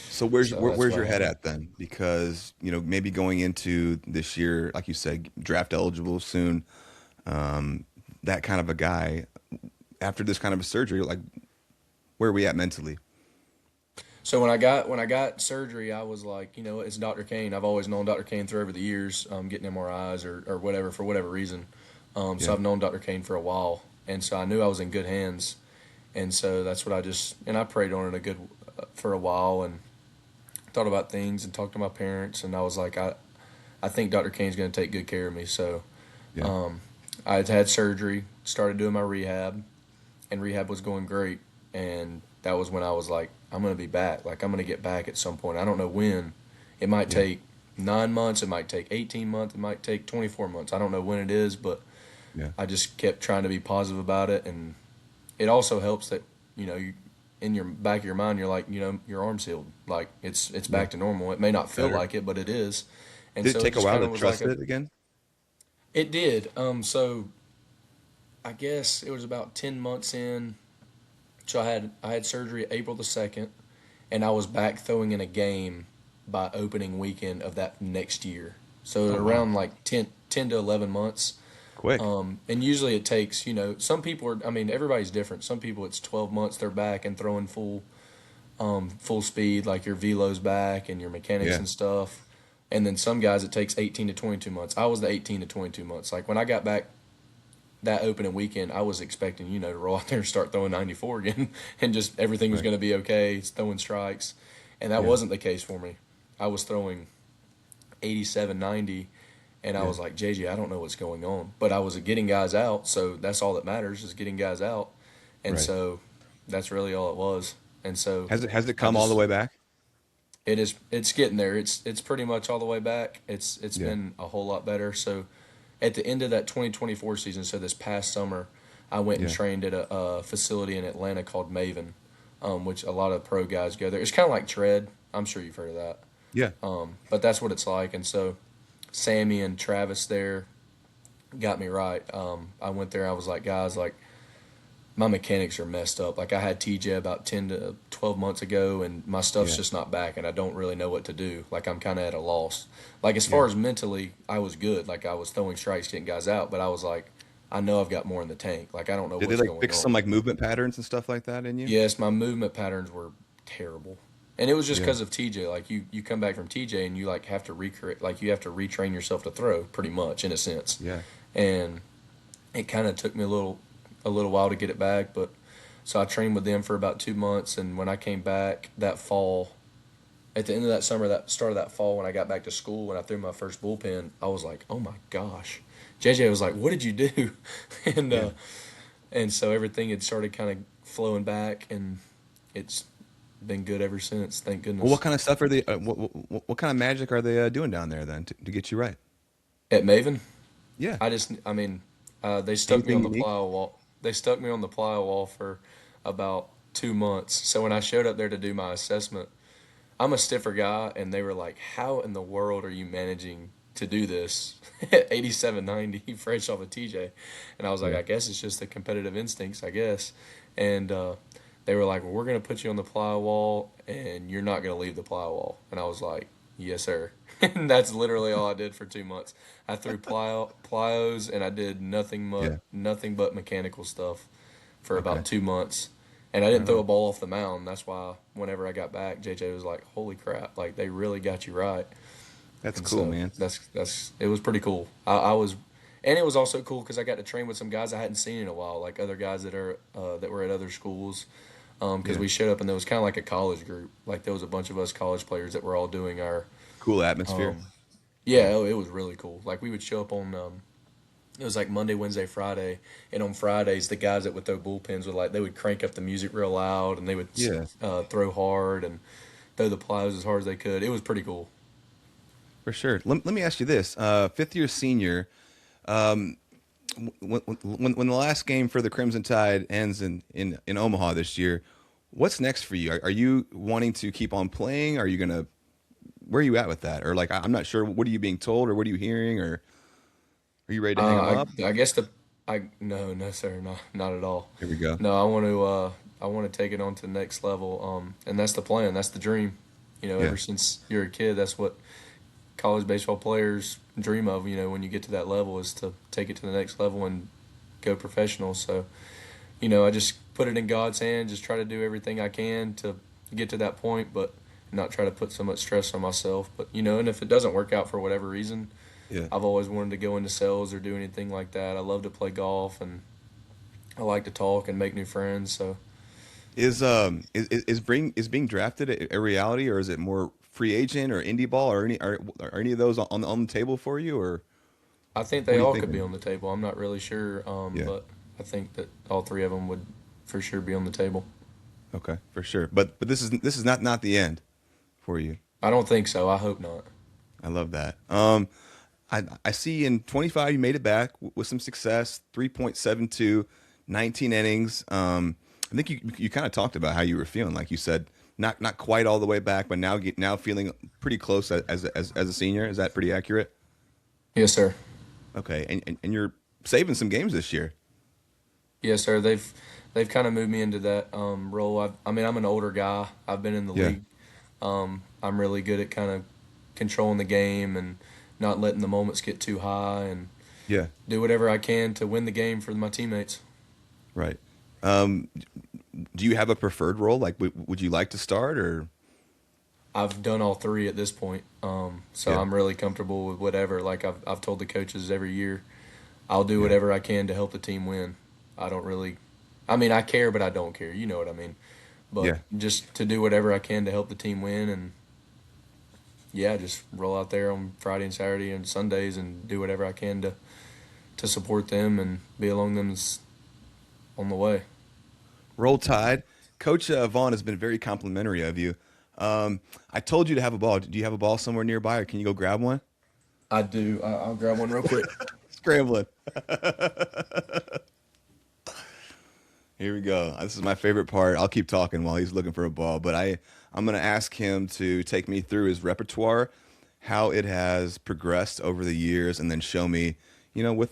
So So that's where's what your head happened. at then? Because maybe going into this year, like you said, draft eligible soon. Um, that kind of a guy after this kind of a surgery, like where are we at mentally? So when I got surgery, I was like, it's Dr. Kane. I've always known Dr. Kane through over the years, getting MRIs or whatever for whatever reason. So Yeah, I've known Dr. Kane for a while, and so I knew I was in good hands, and so that's what I prayed on it a good for a while and thought about things and talked to my parents, and I was like, I think Dr. Kane's going to take good care of me. So yeah, um, I had surgery, started doing my rehab, and rehab was going great. And that was when I was like, I'm going to be back. Like, I'm going to get back at some point. I don't know when. It might yeah, take 9 months. It might take 18 months. It might take 24 months. I don't know when it is, but yeah. I just kept trying to be positive about it. And it also helps that, in your back of your mind, you're like, your arm's healed. Like, it's Yeah. back to normal. It may not feel Better. like it, but it is. And Did it so it take a just while kind to of was like trust it again? it did. So I guess it was about 10 months in. So I had surgery April the 2nd, and I was back throwing in a game by opening weekend of that next year. So Oh wow, around like 10 to 11 months. quick. And usually it takes, some people are, I mean, everybody's different. Some people it's 12 months they're back and throwing full speed, like your velo's back and your mechanics Yeah, and stuff. And then some guys it takes 18 to 22 months. I was the 18 to 22 months. Like when I got back that opening weekend, I was expecting, to roll out there and start throwing 94 again and just everything was right. going to be okay, throwing strikes. And that Yeah, wasn't the case for me. I was throwing 87, 90, and I yeah, was like, JJ, I don't know what's going on. But I was getting guys out, so that's all that matters is getting guys out. And right. so that's really all it was. And so Has it I come all the just way back? it's getting there. It's pretty much all the way back. It's Yeah, been a whole lot better. So at the end of that 2024 season, so this past summer, I went and yeah, trained at a facility in Atlanta called Maven, which a lot of pro guys go there. It's kind of like Tread. I'm sure you've heard of that. yeah, But that's what it's like. And so Sammy and Travis there got me right. I went there. I was like, guys, like my mechanics are messed up. Like I had TJ about 10 to 12 months ago, and my stuff's yeah, just not back, and I don't really know what to do. Like I'm kind of at a loss. Like as yeah, far as mentally, I was good. Like I was throwing strikes, getting guys out, but I was like, I know I've got more in the tank. Like, I don't know Did they what's like going fix on. some like movement patterns and stuff like that in you? Yes, my movement patterns were terrible. And it was just Yeah. because of TJ. Like, you come back from TJ and you like have to recreate, like you have to retrain yourself to throw pretty much in a sense. Yeah. And it kind of took me a little while to get it back, but so I trained with them for about 2 months, and when I came back that fall, at the end of that summer, that start of that fall, when I got back to school, when I threw my first bullpen, I was like, oh my gosh. JJ was like, what did you do? and Yeah. uh, and so everything had started kind of flowing back, and it's been good ever since. Thank Well, goodness. what kind of stuff are they? What kind of magic are they doing down there then to get you right? At Maven, Yeah. I mean, they stuck me Anything on the unique? plyo wall. They stuck me on the plyo wall for about 2 months. So when I showed up there to do my assessment, I'm a stiffer guy, and they were like, "How in the world are you managing to do this at 87-90 fresh off of TJ?" And I was like, Yeah. "I guess it's just the competitive instincts, I guess." And they were like, "Well, we're gonna put you on the plyo wall, and you're not gonna leave the plyo wall." And I was like, "Yes, sir." And that's literally all I did for 2 months. I threw plyos, and I did Yeah. nothing but mechanical stuff for Okay. about 2 months. And I didn't Right throw a on. ball off the mound. That's why whenever I got back, JJ was like, "Holy crap! Like they really got you right." That's And cool, so man. that's it was pretty cool. I was, and it was also cool because I got to train with some guys I hadn't seen in a while, like other guys that were at other schools. Because Yeah. we showed up and there was kind of like a college group. Like there was a bunch of us college players that were all doing our. Cool atmosphere. Yeah, Yeah. it was really cool. Like we would show up on it was like Monday, Wednesday, Friday, and on Fridays the guys that would throw bullpens would like they would crank up the music real loud and they would Yeah. throw hard and throw the plies as hard as they could. It was pretty cool. For sure. Let me ask you this: fifth year senior. When the last game for the Crimson Tide ends in Omaha this year, what's next for you? Are you wanting to keep on playing? Are you gonna where are you at with that? Or like I'm not sure. What are you being told, or what are you hearing, or are you ready to hang them up? I guess the I no sir not at all. Here we go. No, I want to take it on to the next level. And that's the plan. That's the dream. You know, Yeah. ever since you're a kid, that's what college baseball players dream of. You know, when you get to that level, is to take it to the next level and go professional. So, you know, I just put it in God's hand. Just try to do everything I can to get to that point, but not try to put so much stress on myself. But you know, and if it doesn't work out for whatever reason, Yeah. I've always wanted to go into sales or do anything like that. I love to play golf and I like to talk and make new friends. So Is being drafted a reality, or is it more free agent or indie ball, or are any of those on the table for you, or I think what they are you all could be thinking? on the table. I'm not really sure, Yeah. but I think that all three of them would for sure be on the table. Okay, for sure. But this is not the end for you. I don't think so. I hope not. I love that. I see in 25 you made it back with some success, 3.72, 19 innings. I think you kind of talked about how you were feeling. Like you said, not quite all the way back, but now feeling pretty close as a senior. Is that pretty accurate? Yes, sir. Okay, and you're saving some games this year. Yes, sir. They've kind of moved me into that role. I mean, I'm an older guy. I've been in the Yeah, league. I'm really good at kind of controlling the game and not letting the moments get too high and yeah, do whatever I can to win the game for my teammates. right. Um, do you have a preferred role? Like, would you like to start or? I've done all three at this point, so Yeah, I'm really comfortable with whatever. Like I've told the coaches every year, I'll do yeah, whatever I can to help the team win. I don't really, I mean, I care, but I don't care. You know what I mean? But yeah. just to do whatever I can to help the team win, and yeah, just roll out there on Friday and Saturday and Sundays and do whatever I can to support them and be along them on the way. Roll Tide. Coach Vaughn has been very complimentary of you. I told you to have a ball. Do you have a ball somewhere nearby, or can you go grab one? I do. I'll grab one real quick. Scrambling. Here we go. This is my favorite part. I'll keep talking while he's looking for a ball, but I'm going to ask him to take me through his repertoire, how it has progressed over the years, and then show me, with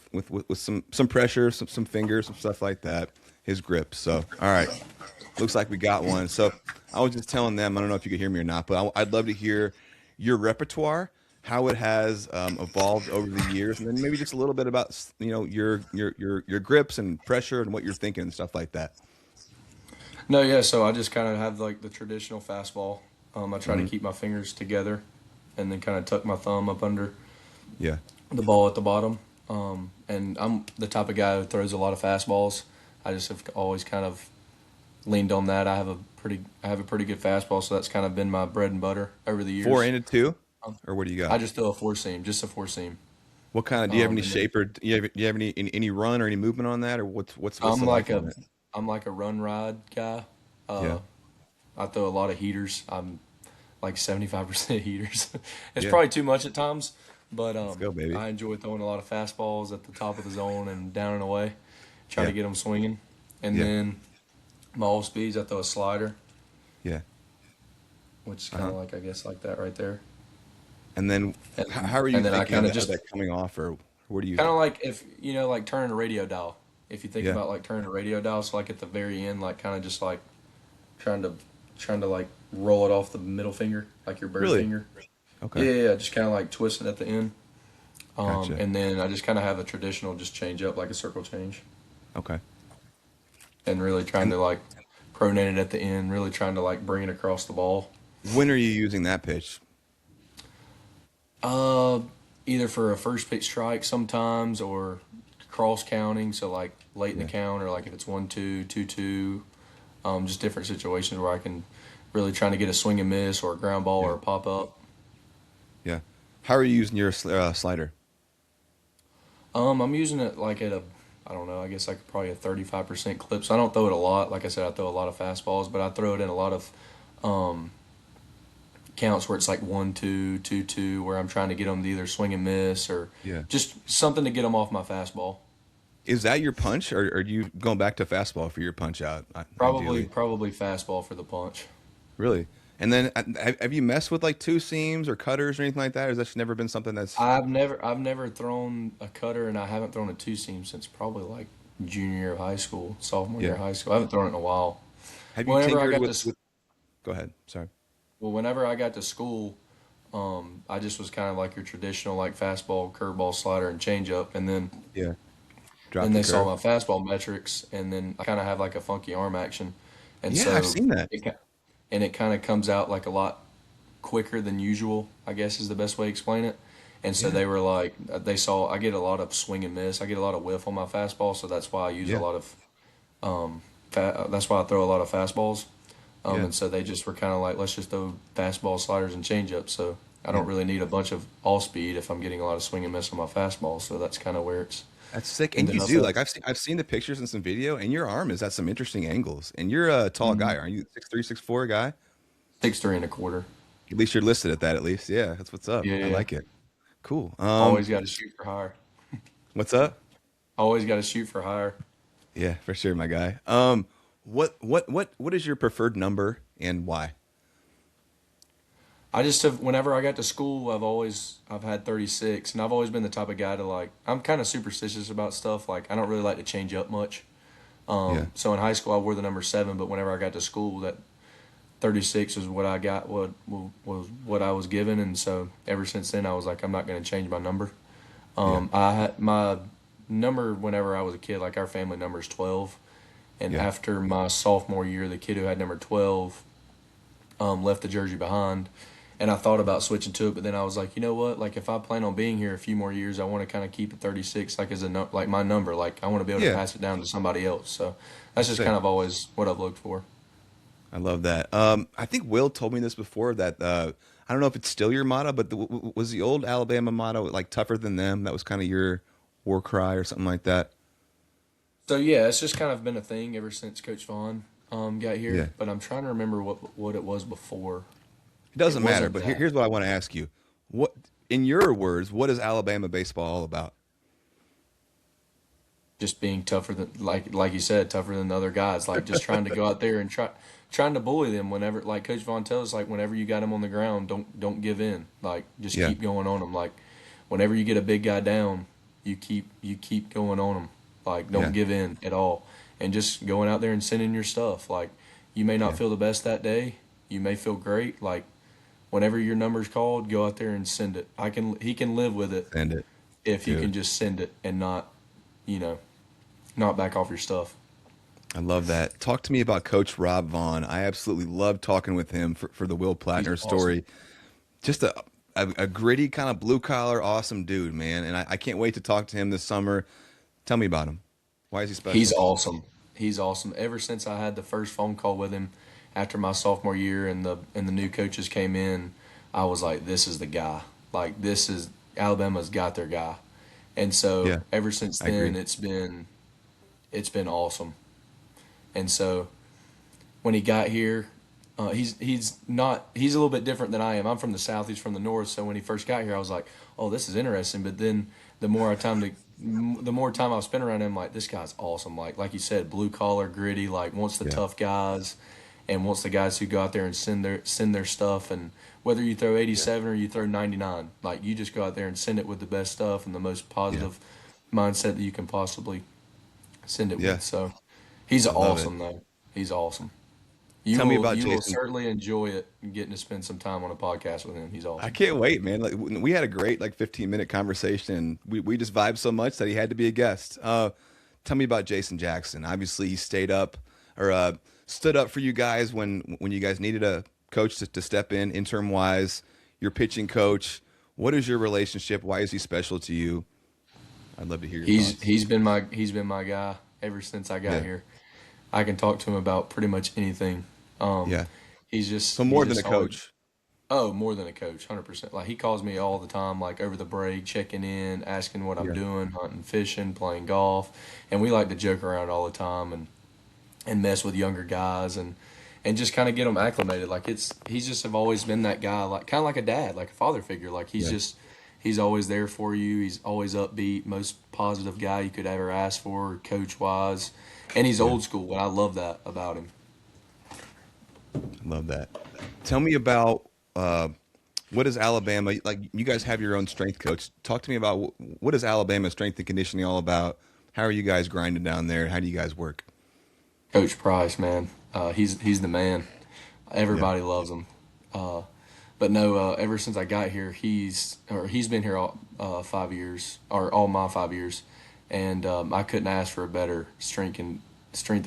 some pressure, some fingers, some stuff like that, his grip. So, all right, looks like we got one. So I was just telling them, I don't know if you could hear me or not, but I'd love to hear your repertoire. how it has evolved over the years, and then maybe just a little bit about your grips and pressure and what you're thinking and stuff like that. No, yeah. So I just kind of have like the traditional fastball. I try to Hmm. keep my fingers together, and then kind of tuck my thumb up under Yeah. the ball at the bottom. And I'm the type of guy who throws a lot of fastballs. I just have always kind of leaned on that. I have a pretty good fastball, so that's kind of been my bread and butter over the Four years. and a two, Um, or what do you I got? just throw a four seam, just a four seam. What kind of, do you have any And then shape, or do you have any run or any movement on that, or what's I'm the like life a on it? I'm like a run ride guy. Yeah. Uh, I throw a lot of heaters. I'm like 75% heaters. It's Yeah. probably too much at times, but Let's go, baby. I enjoy throwing a lot of fastballs at the top of the zone and down and away. Try to Yeah. get them swinging, and Yeah. then my off speeds. I throw a slider, Yeah. which is kind Uh-huh. of like I guess like that right there. And then how are you And then I thinking of kind of that, just coming off, or what are you? kind of like if like turning a radio dial. If you think Yeah. about like turning a radio dial, so like at the very end, like kind of just like trying to like roll it off the middle finger, like your bird Really? finger. Okay. Yeah, yeah, yeah, just kind of like twist it at the end. Gotcha. And then I just kind of have a traditional just change up, like a circle change, Okay. and really trying And to like pronate it at the end, really trying to like bring it across the ball. when are you using that pitch? Uh, Either for a first pitch strike sometimes, or cross counting, so like late in the Yeah. count, or like if it's 1-2, 2-2, just different situations where I can really trying to get a swing and miss or a ground ball Yeah. or a pop up. Yeah. How are you using your slider? I'm using it like at a, I don't know, I guess like probably a 35% clip. So I don't throw it a lot. Like I said, I throw a lot of fastballs, but I throw it in a lot of um, counts where it's like 1-2, 2-2, where I'm trying to get them to either swing and miss or Yeah. just something to get them off my fastball. Is that your punch, or are you going back to fastball for your punch out, Probably, ideally? probably fastball for the punch. Really? And then have you messed with like two seams or cutters or anything like that? Or has that just never been something that's? I've never thrown a cutter, and I haven't thrown a two seam since probably like junior year of high school, sophomore year Yeah. of high school. I haven't thrown it in a while. Have you Whenever I tinkered got with, to, s- with? Go ahead. Sorry. well, whenever I got to school, I just was kind of like your traditional like fastball, curveball, slider, and changeup, and Yeah. Drop then the they saw curve. my fastball metrics, and then I kind of have like a funky arm action, and Yeah, I've so seen that. it kind of comes out like a lot quicker than usual, I guess is the best way to explain it. And so Yeah. they were like, they saw I get a lot of swing and miss, I get a lot of whiff on my fastball, so that's why I use a Yeah. lot of that's why I throw a lot of fastballs. Yeah. And so they just were kind of like, let's just throw fastballs, sliders, and changeups. So I Yeah. don't really need a bunch of all speed if I'm getting a lot of swing and miss on my fastball. So that's kind of where it's That's sick. And ended you up do, at. like, I've seen the pictures and some video, and your arm is at some interesting angles. And you're a tall Mhm. guy, aren't you? 6'3", 6'4" guy. 6'3" and a quarter. At least you're listed at that. At least, yeah. That's what's up. Yeah, I yeah. like it. Cool. Always got to shoot for higher. What's up? Always got to shoot for higher. Yeah, for sure, my guy. What is your preferred number and why? I just have, whenever I got to school, I've had 36, and I've always been the type of guy to like, I'm kind of superstitious about stuff. Like, I don't really like to change up much. Yeah. So in high school, I wore the number 7, but whenever I got to school, that 36 was what I got, what was what I was given, and so ever since then, I was like, I'm not going to change my number. Yeah. I had my number whenever I was a kid, like our family number is 12, and Yeah. after my sophomore year, the kid who had number 12 left the jersey behind, and I thought about switching to it, but then I was like, you know what? Like if I plan on being here a few more years, I want to kind of keep it 36, like as like my number. Like I want to be able to Yeah. pass it down to somebody else. So that's just Sick. kind of always what I've looked for. I love that. I think Will told me this before that I don't know if it's still your motto, but was the old Alabama motto like tougher than them? That was kind of your war cry or something like that. So yeah, it's just kind of been a thing ever since Coach Vaughn got Yeah. here. But I'm trying to remember what it was before. It It doesn't matter, wasn't but that. here's what I want to ask you. What, in your words, what is Alabama baseball all about? Just being tougher than like you said, tougher than the other guys. Like just trying to go out there and trying to bully them whenever, like Coach Vaughn tells us, like whenever you got them on the ground, don't give in. Like just Yeah. keep going on them. Like whenever you get a big guy down, you keep going on them. Like Yeah. don't give in at all, and just going out there and sending your stuff. Like you may Yeah. not feel the best that day, you may feel great. Like whenever your number's called, go out there and send it. He can live with it Send it, if you can dude. just send it and not, you know, not back off your stuff. I love that. Talk to me about Coach Rob Vaughn. I absolutely love talking with him for the Will He's Platner awesome. story. Just a gritty kind of blue collar, awesome dude, man. And I can't wait to talk to him this summer. Tell me about him. Why is he He's special? awesome. He's awesome. Ever since I had the first phone call with him after my sophomore year and the new coaches came in, I was like, this is the guy. Like this is Alabama's got their guy. And so Yeah, ever since I agree. then it's been awesome. And so when he got here, he's a little bit different than I am. I'm from the south, he's from the north. So when he first got here, I was like, oh, this is interesting. But then the more time I spent around him, like this guy's awesome. Like you said, blue collar, gritty. Like wants the Yeah, tough guys, and wants the guys who go out there and send their stuff. And whether you throw yeah, 87 or you throw 99, like you just go out there and send it with the best stuff and the most yeah, positive mindset that you can possibly send it yeah. with. So he's I love it. awesome though. He's awesome. Tell me about You will Jason. certainly enjoy it getting to spend some time on a podcast with him. He's I awesome. can't wait, man. Like we had a great like 15-minute conversation. We just vibed so much that he had to be a guest. Tell me about Jason Jackson. Obviously, he stayed up or stood up for you guys when you guys needed a coach to step in interim wise. Your pitching coach. What is your relationship? Why is he special to you? I'd love to hear your He's thoughts. he's been my he's been my guy ever since I got Yeah, here. I can talk to him about pretty much anything. Um, yeah. he's So just he's more than a just always coach. oh more than a coach, 100%. Like he calls me all the time, like over the break, checking in, asking what I'm Yeah, doing, hunting, fishing, playing golf, and we like to joke around all the time and mess with younger guys and just kind of get them acclimated. Like he's just have always been that guy, like kind of like a dad, like a father figure. Like yeah, he's always there for you. He's always upbeat, most positive guy you could ever ask for, coach wise, and he's yeah. old school. And I love that about him. I love that. Tell me about what is Alabama like? You guys have your own strength coach. Talk to me about what is Alabama strength and conditioning all about? How are you guys grinding down there? How do you guys work? Coach Price, man, he's the man. Yeah, Everybody loves him. Uh, but no, ever since I got here, he's been here all 5 years or all my 5 years, and I couldn't ask for a better strength and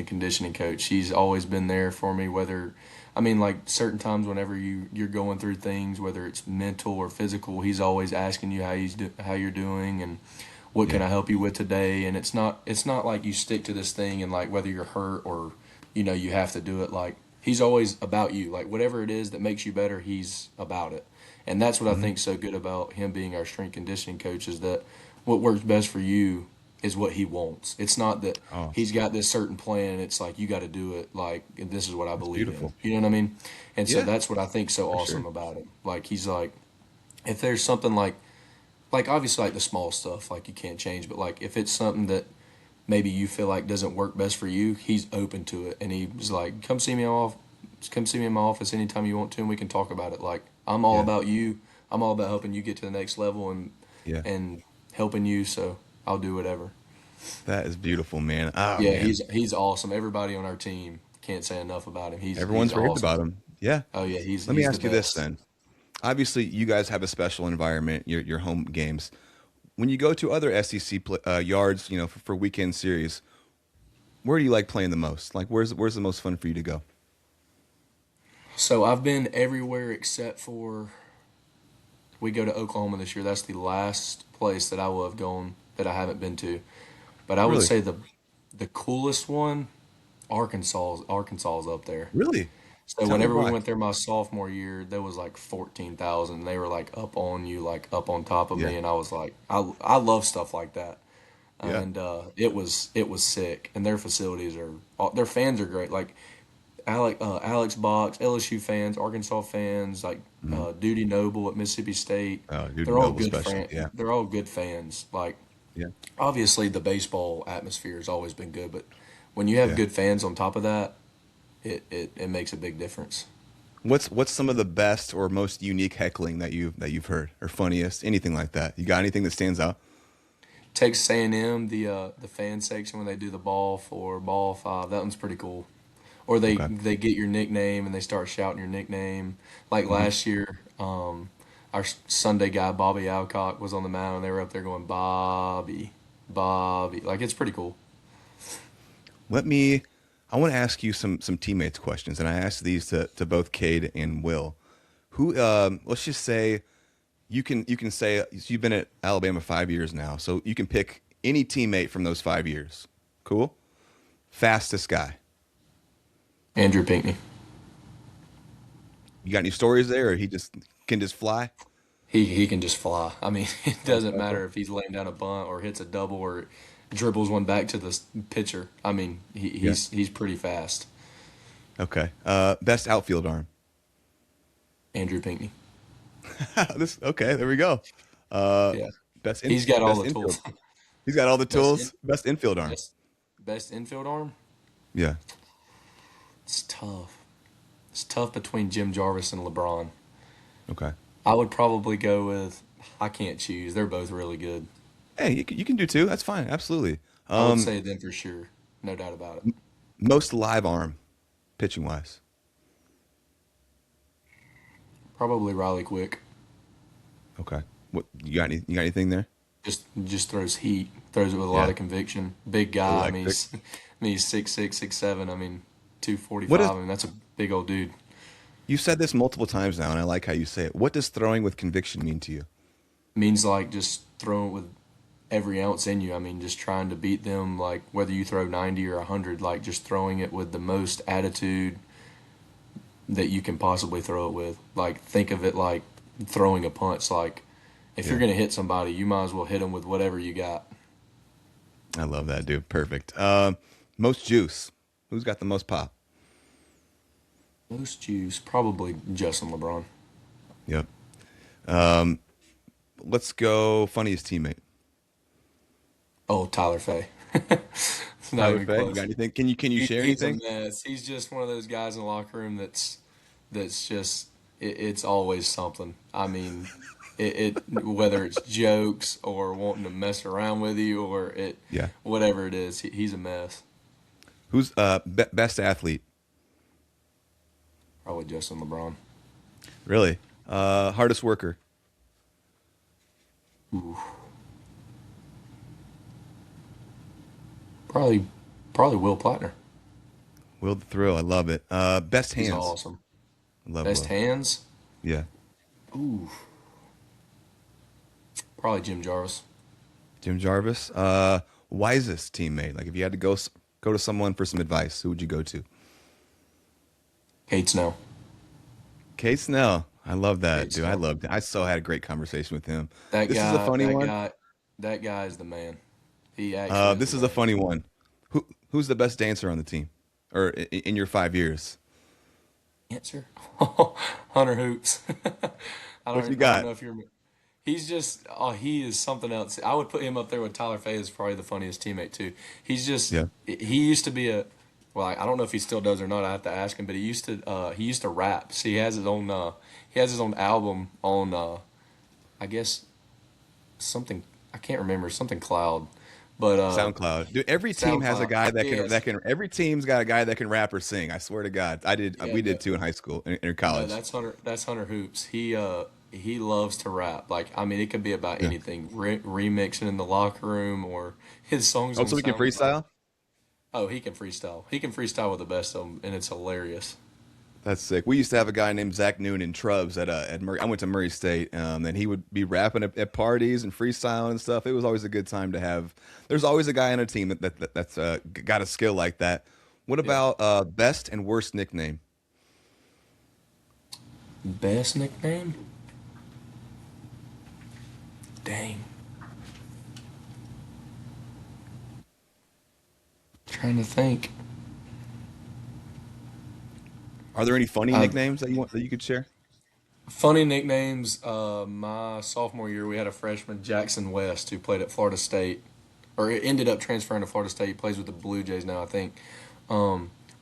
conditioning coach. He's always been there for me. Whether I mean like certain times whenever you're going through things, whether it's mental or physical, he's always asking you how you're doing and what can yeah, I help you with today. And it's not like you stick to this thing and like whether you're hurt or you have to do it. Like he's always about you. Like whatever it is that makes you better, he's about it. And that's what I hmm think so good about him being our strength conditioning coach is that what works best for you is what he wants. It's not that Oh, he's got this certain plan. It's like you got to do it. Like and this is what I that's believe in. beautiful. You know what I mean? And so Yeah, that's what I think so for awesome sure. about him. Like he's like if there's something like obviously like the small stuff like you can't change, but like if it's something that maybe you feel like doesn't work best for you, he's open to it, and he was like, come see me in my office anytime you want to, and we can talk about it. Like I'm all Yeah, about you. I'm all about helping you get to the next level yeah. and helping you. So I'll do whatever. That is beautiful, man. Oh Yeah, man, he's awesome. Everybody on our team can't say enough about him. He's everyone's raved awesome. about him. Yeah. Oh yeah, he's Let me he's the ask you this best. then. Obviously, you guys have a special environment. Your home games. When you go to other SEC yards, for weekend series, where do you like playing the most? Like, where's the most fun for you to go? So I've been everywhere except for we go to Oklahoma this year. That's the last place that I will have gone that I haven't been to. But I would Really, say the coolest one, Arkansas is up there. really. So Tell me whenever we why. went there my sophomore year, there was like 14,000. They were like up on you, like up on top of Yeah, me, and I was like, I love stuff like that, yeah. and it was sick. And their facilities their fans are great. Like Alex Box, LSU fans, Arkansas fans, like Mhm. Duty Noble at Mississippi State. Oh, dude, They're all Noble good special. Yeah, They're all good fans. Like yeah, obviously the baseball atmosphere has always been good, but when you have yeah. good fans on top of that, it makes a big difference. What's some of the best or most unique heckling that you've heard or funniest, anything like that? You got anything that stands out? Texas A&M, the fan section when they do the ball five, that one's pretty cool. Or they Okay. they get your nickname and they start shouting your nickname. Like hmm last year, Our Sunday guy, Bobby Alcock, was on the mound, and they were up there going, Bobby, Bobby. Like, it's pretty cool. Let me. I want to ask you some teammates questions, and I asked these to both Cade and Will. Who? Let's just say you can say you've been at Alabama 5 years now, so you can pick any teammate from those 5 years. Cool. Fastest guy. Andrew Pinckney. You got any stories there, or he just can just fly? He can just fly. I mean, it doesn't matter if he's laying down a bunt or hits a double or dribbles one back to the pitcher. I mean, Yeah. he's pretty fast. Okay. Best outfield arm. Andrew Pinckney. This okay. There we go. Uh, Yeah, best he's got all best the infield. tools. He's got all the Best in tools. Best infield arm. best best infield arm. Yeah. It's tough. It's tough between Jim Jarvis and LeBron. Okay. I would probably go with. I can't choose. They're both really good. Hey, you can do two. That's fine. Absolutely. I would say them for sure. No doubt about it. Most live arm, pitching wise. Probably Riley Quick. Okay. What you got anything there? Just throws heat. Throws it with a lot Yeah. of conviction. Big guy. I mean, Electric. I mean he's 6'6", 6'7". I mean, What 245. is I mean, that's a big old dude. you said this multiple times now, and I like how you say it. What does throwing with conviction mean to you? Means like just throwing it with every ounce in you. I mean, just trying to beat them. Like whether you throw 90 or 100, like just throwing it with the most attitude that you can possibly throw it with. Like think of it like throwing a punch. Like if you're Yeah. gonna hit somebody, you might as well hit them with whatever you got. I love that, dude. Perfect. Most juice. Who's got the most pop? Most juice, probably Justin LeBron. Yep. Let's go. Funniest teammate. Oh, Tyler Fay. It's not Tyler even Fay. You got close. anything? Can you share He's a anything? mess. He's just one of those guys in the locker room that's just it's always something. I mean, whether it's jokes or wanting to mess around with you or Yeah. whatever it is, he's a mess. Who's best athlete? Probably Justin LeBron. Really? Hardest worker. Ooh, probably probably Will Plattner. Will the Thrill. I love it. Best He's hands. awesome. I love Best Will. hands. Yeah. Ooh, probably Jim Jarvis. Jim Jarvis. Wisest teammate. Like if you had to go to someone for some advice, who would you go to? Kate Snell. Cade Snell. I love that, Kate dude. I Snell. loved it. I so had a great conversation with him. That This is a guy. funny That one. guy. That guy is the man. He actually is the This is a man. funny one. Who's the best dancer on the team, or in your 5 years? Answer. Hunter Hoops. What you I don't got? know if you're. He's just. Oh, he is something else. I would put him up there with Tyler Fay as probably the funniest teammate too. He's just. Yeah. He used to be a. Well, I don't know if he still does or not. I have to ask him. But he used to. He used to rap. See, he has his own. He has his own album on. I guess something. I can't remember something cloud, but SoundCloud. Dude, every team has a SoundCloud. guy Yes. every team's got a guy that can rap or sing. I swear to God. Yeah. We did too in high school in No, college. that's Hunter. That's Hunter Hoops. He loves to rap. Like I mean, it could be about Yeah. anything. Remixing in the locker room or his songs Oh, on so we can SoundCloud. freestyle? Oh, he can freestyle. He can freestyle with the best of them, and it's hilarious. That's sick. We used to have a guy named Zach Noon in Trubs at Murray. I went to Murray State, and he would be rapping at parties and freestyling and stuff. It was always a good time to have. There's always a guy on a team that's got a skill like that. What Yeah. about best and worst nickname? Best nickname? Dang. Trying to think. Are there any funny Uh, nicknames that you could share? Funny nicknames. My sophomore year, we had a freshman, Jackson West, who played at Florida State, or ended up transferring to Florida State. He plays with the Blue Jays now, I think.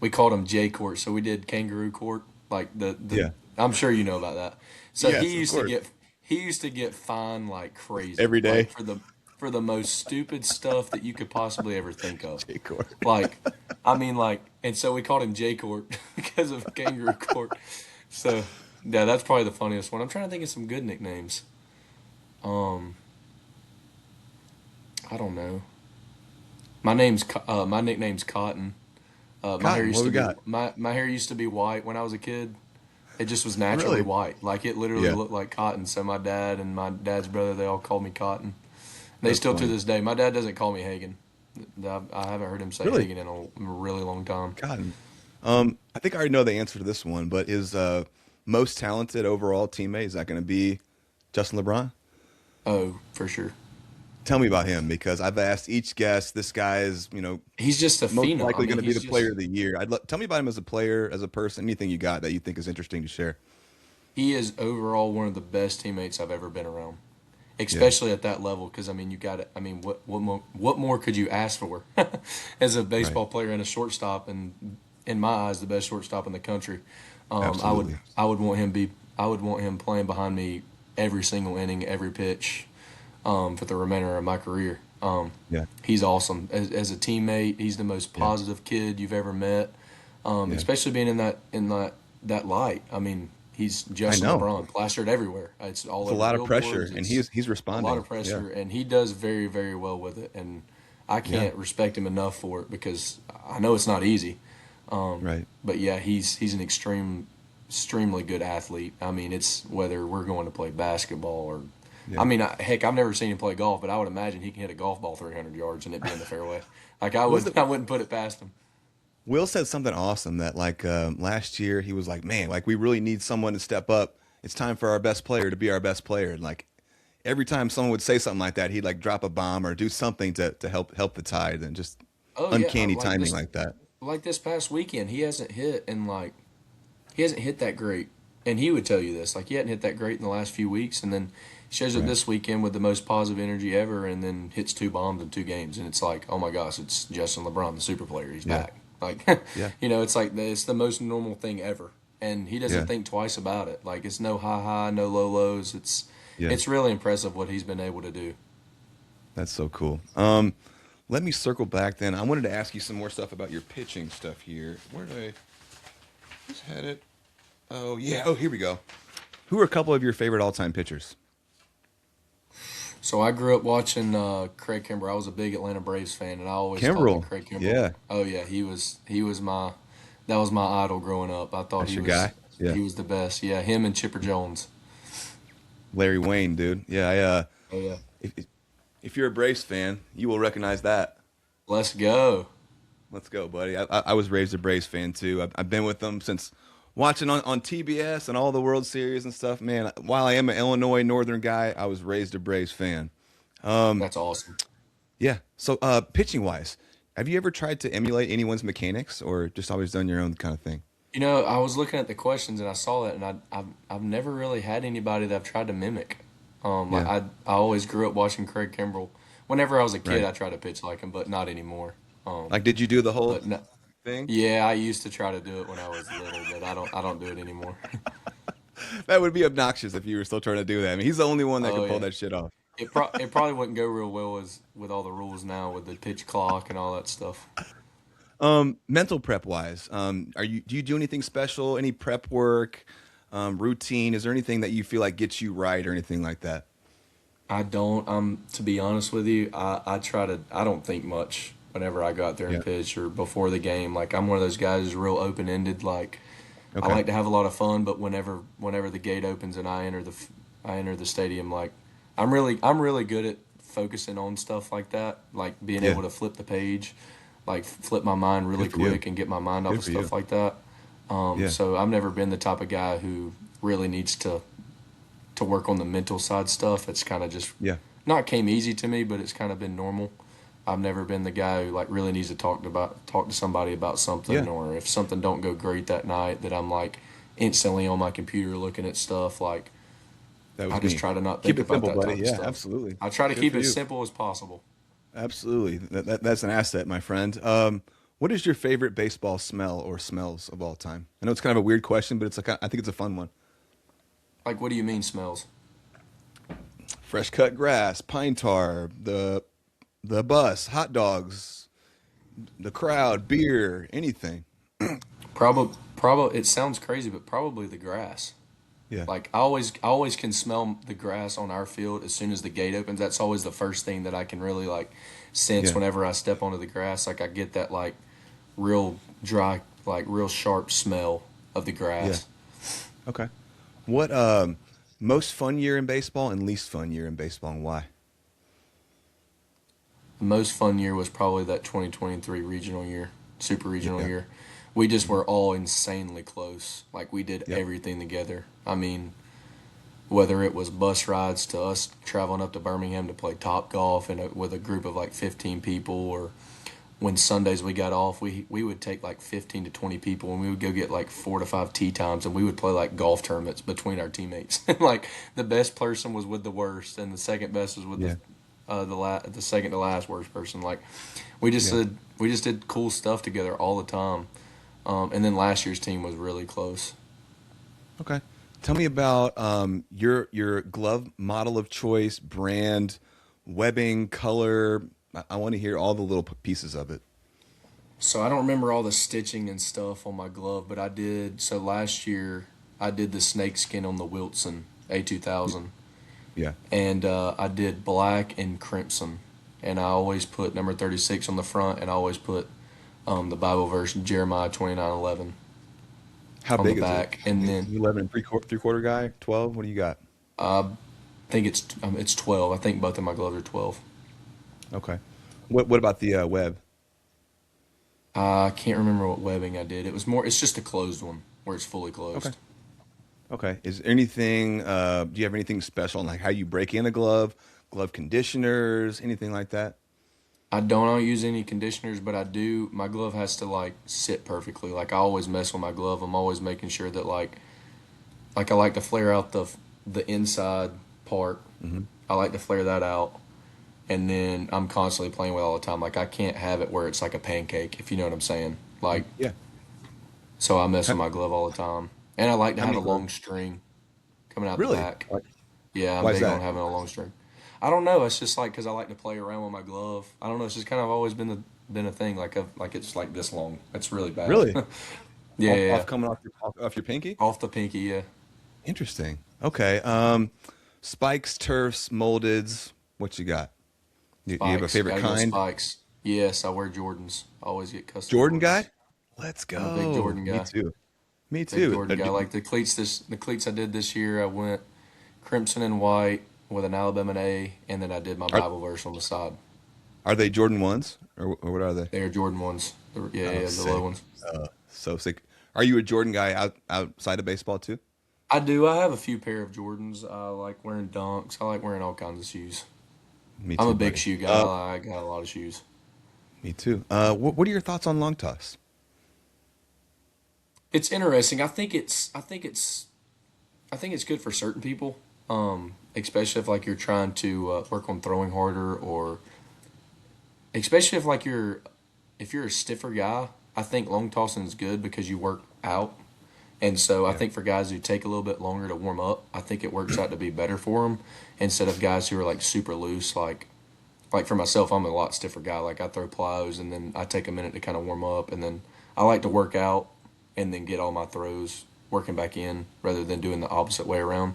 We called him J Court, so we did Kangaroo Court, like the. Yeah. I'm sure you know about that. So Yes, of course. he used to get fined like crazy, Every day. like for the most stupid stuff that you could possibly ever think of. J Court. Like, I mean, like, and so we called him J Court because of Kangaroo Court. So Yeah, that's probably the funniest one. I'm trying to think of some good nicknames. Um, I don't know. My nickname's Cotton. My hair Cotton, used what to we be got? my hair used to be white when I was a kid. It just was naturally Really? white. Like it literally Yeah, looked like cotton. So my dad and my dad's brother, they all called me Cotton. They that's still to funny. this day. My dad doesn't call me Hagen. I haven't heard him say Really, Hagen in a really long time. Cotton. I think I already know the answer to this one, but is most talented overall teammate, is that going to be Justin LeBron? Oh, for sure. Tell me about him because I've asked each guest. This guy is, He's just a most phenom. I likely mean, going to be he's the player just of the year. Tell me about him as a player, as a person, anything you got that you think is interesting to share. he is overall one of the best teammates I've ever been around, Yeah, especially at that level. Because I mean, you got it. I mean, what more could you ask for as a right. baseball player and a shortstop, and in my eyes, the best shortstop in the country. Um, I would Absolutely. I would want him be I would want him playing behind me every single inning, every pitch, for the remainder of my career. Yeah, He's awesome as a teammate. He's the most yeah, positive kid you've ever met, yeah. especially being in that light. I mean, he's I Justin know. LeBron, plastered everywhere. It's all It's a over lot of pressure, billboards. and It's he's a lot responding. of Yeah, pressure, and he does very, very well with it. And I yeah, can't respect him enough for it because I know it's not easy. right. But yeah, he's an extremely good athlete. I mean, it's whether we're going to play basketball or, I Yeah. mean, heck, I've never seen him play golf, but I would imagine he can hit a golf ball 300 yards and it be in the fairway. Like I Was would, it I wouldn't put it past him. Will said something awesome that like last year he was like, man, like we really need someone to step up. It's time for our best player to be our best player. And like every time someone would say something like that, he'd like drop a bomb or do something to help the Tide and just Oh yeah, uncanny timing like that. like this past weekend, he hasn't hit that great, and he would tell you this. Like he hadn't hit that great in the last few weeks, and then shows up Right. this weekend with the most positive energy ever, and then hits two bombs in two games, and it's like, oh my gosh, it's Justin LeBron, the super player. He's Yeah. back. Like, Yeah. it's like it's the most normal thing ever, and he doesn't Yeah. think twice about it. Like it's no high high, no low lows. Yeah. It's really impressive what he's been able to do. That's so cool. Let me circle back then. I wanted to ask you some more stuff about your pitching stuff here. Where did I just had it? Oh yeah. Oh, here we go. Who are a couple of your favorite all-time pitchers? So I grew up watching Craig Kimbrell. I was a big Atlanta Braves fan, and I always thought that Kimbrel. Craig Kimbrell. Yeah. Oh yeah, he was my that was my idol growing up. I thought That's your guy. Yeah. he was the best. Yeah, him and Chipper Jones. Larry Wayne, dude. Yeah, Oh yeah, if you're a Braves fan, you will recognize that. let's go. Let's go, buddy. I was raised a Braves fan too. I've been with them since watching on TBS and all the World Series and stuff. Man, while I am an Illinois Northern guy, I was raised a Braves fan. That's awesome. Yeah. So, pitching wise, have you ever tried to emulate anyone's mechanics or just always done your own kind of thing? I was looking at the questions and I saw that, and I've never really had anybody that I've tried to mimic. Yeah. I always grew up watching Craig Kimbrell. Whenever I was a kid, Right. I tried to pitch like him, but not anymore. Like, did you do the whole But no, thing? yeah, I used to try to do it when I was little, but I don't do it anymore. That would be obnoxious if you were still trying to do that. I mean, he's the only one that Oh could pull yeah. that shit off. It probably wouldn't go real well as with all the rules now with the pitch clock and all that stuff. Mental prep wise, do you do anything special? Any prep work, routine? Is there anything that you feel like gets you right or anything like that? I don't. To be honest with you, I try to. I don't think much whenever I go out there and Yeah. pitch or before the game. Like I'm one of those guys who's real open ended. Like I Okay. like to have a lot of fun, but whenever the gate opens and I enter the stadium, like I'm really good at focusing on stuff like that, like being Yeah. able to flip the page, like flip my mind really Good for you. quick and get my mind off Good of for you. stuff like that. Yeah. So I've never been the type of guy who really needs to work on the mental side stuff. It's kind of just Yeah. not came easy to me, but it's kind of been normal. I've never been the guy who like really needs to talk to somebody about something, Yeah. or if something don't go great that night, that I'm like instantly on my computer looking at stuff. Like That I was just me. try to not Keep think it about simple, that buddy. type of Yeah, stuff. absolutely. I try to Good keep for it as you. simple as possible. Absolutely. That's an asset, my friend. What is your favorite baseball smell or smells of all time? I know it's kind of a weird question, but I think it's a fun one. Like, what do you mean smells? Fresh cut grass, pine tar, the bus, hot dogs, the crowd, beer, anything. Probably. It sounds crazy, but probably the grass. Yeah. Like I always can smell the grass on our field as soon as the gate opens. That's always the first thing that I can really like sense Yeah. whenever I step onto the grass. Like I get that like real dry, like real sharp smell of the Yeah. grass. Okay. What most fun year in baseball and least fun year in baseball, and why? The most fun year was probably that 2023 regional year, super regional Yeah. year. We just Hmm. were all insanely close. Like we did Yep. everything together. I mean, whether it was bus rides to us traveling up to Birmingham to play top golf and with a group of like 15 people, or when Sundays we got off, we would take like 15 to 20 people and we would go get like 4 to 5 tee times and we would play like golf tournaments between our teammates. Like the best person was with the worst and the second best was with Yeah. the second to last worst person. Like we just Yeah. did we just did cool stuff together all the time. And then last year's team was really close. Okay. Tell me about your glove model of choice, brand, webbing, color. I want to hear all the little pieces of it. So I don't remember all the stitching and stuff on my glove, but I did. So last year I did the snakeskin on the Wilson A2000, Yeah. and I did black and crimson, and I always put number 36 on the front, and I always put the Bible verse Jeremiah 29:11 How on the big is it? back, and then 11 and three quarter guy, 12. What do you got? I think it's 12. I think both of my gloves are 12. Okay. What about the web? I can't remember what webbing I did. It was more. It's just a closed one where it's fully Okay. closed. Okay. Is there anything? Do you have anything special on like how you break in a glove, glove conditioners, anything like that? I don't use any conditioners, but I do. My glove has to like sit perfectly. Like I always mess with my glove. I'm always making sure that like I like to flare out the inside part. Hmm. I like to flare that out, and then I'm constantly playing with it all the time. Like I can't have it where it's like a pancake, if you know what I'm saying. Like Yeah. so, I mess How, with my glove all the time, and I like to how have many a gloves? long string coming out the Really? back. Yeah, I'm Why is big on that? having a long string. I don't know. It's just like because I like to play around with my glove. I don't know. It's just kind of always been a thing. Like it's like this long. It's really bad. Really? Yeah, yeah, yeah. Off coming off your pinky? Off the pinky. Yeah. Interesting. Okay. Spikes, turfs, moldeds. What you got? You have a Spikes. favorite Gotta go kind? spikes. Yes, I wear Jordans. I always get custom Jordan Jordans. guy? Let's I'm a big go. Jordan Me guy. too. Me Big too. Jordan guy. Like the cleats I did this year. I went crimson and white with an Alabama A, and then I did my Are Bible verse on the side. are they Jordan ones or what are they? They are Jordan ones. Yeah, Oh, yeah, the low sick. ones. So sick. Are you a Jordan guy outside of baseball too? I do. I have a few pair of Jordans. I like wearing Dunks. I like wearing all kinds of shoes. Me I'm a too, big buddy. shoe guy. I got a lot of shoes. Me too. What are your thoughts on long toss? It's interesting. I think it's good for certain people. Especially if like you're trying to work on throwing harder, or especially if you're a stiffer guy. I think long tossing is good because you work out. And so I Yeah. think for guys who take a little bit longer to warm up, I think it works out to be better for them instead of guys who are like super loose. Like for myself, I'm a lot stiffer guy. Like I throw plyos and then I take a minute to kind of warm up, and then I like to work out and then get all my throws working back in rather than doing the opposite way around.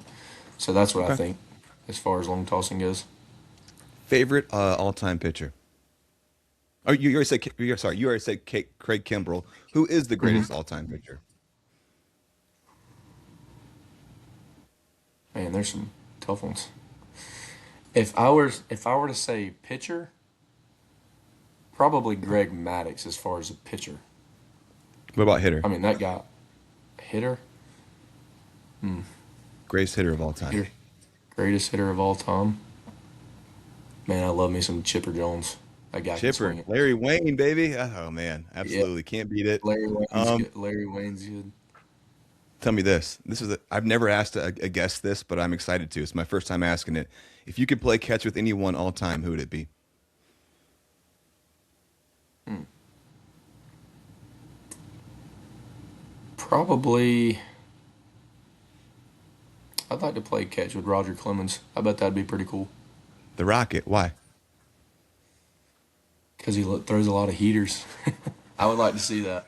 So that's what I Okay. think as far as long tossing goes. Favorite all time pitcher? Oh, you already said. You're sorry. You already said Craig Kimbrell, who is the Hmm. greatest all time pitcher. Man, there's some tough ones. If I were to say pitcher, probably Greg Maddux as far as a pitcher. What about hitter? I mean that guy hitter. Greatest hitter of all time. Hitter. Greatest hitter of all time. Man, I love me some Chipper Jones. That guy can Chipper, swing it. Larry Wayne, baby. Oh man, Yeah, absolutely can't beat it. Larry Wayne's Um, good. Larry Wayne's good. Tell me this. I've never asked a guest this, but I'm excited to. It's my first time asking it. If you could play catch with anyone all time, who would it be? Hmm. Probably, I'd like to play catch with Roger Clemens. I bet that'd be pretty cool The Rocket. Why? because he throws a lot of heaters. I would like to see that.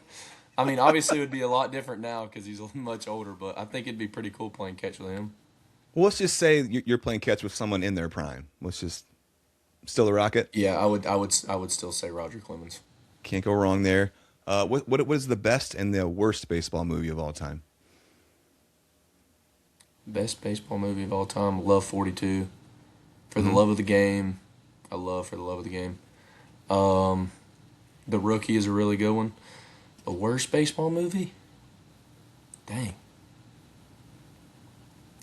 I mean, obviously, it would be a lot different now because he's much older, but I think it'd be pretty cool playing catch with him. Well, let's just say you're playing catch with someone in their prime. Let's just still a Rocket. Yeah, I would still say Roger Clemens. Can't go wrong there. What is the best and the worst baseball movie of all time? Best baseball movie of all time. Love 42. For the Hmm. love of the game. I love For the Love of the Game. Um, The Rookie is a really good one. The worst baseball movie? Dang,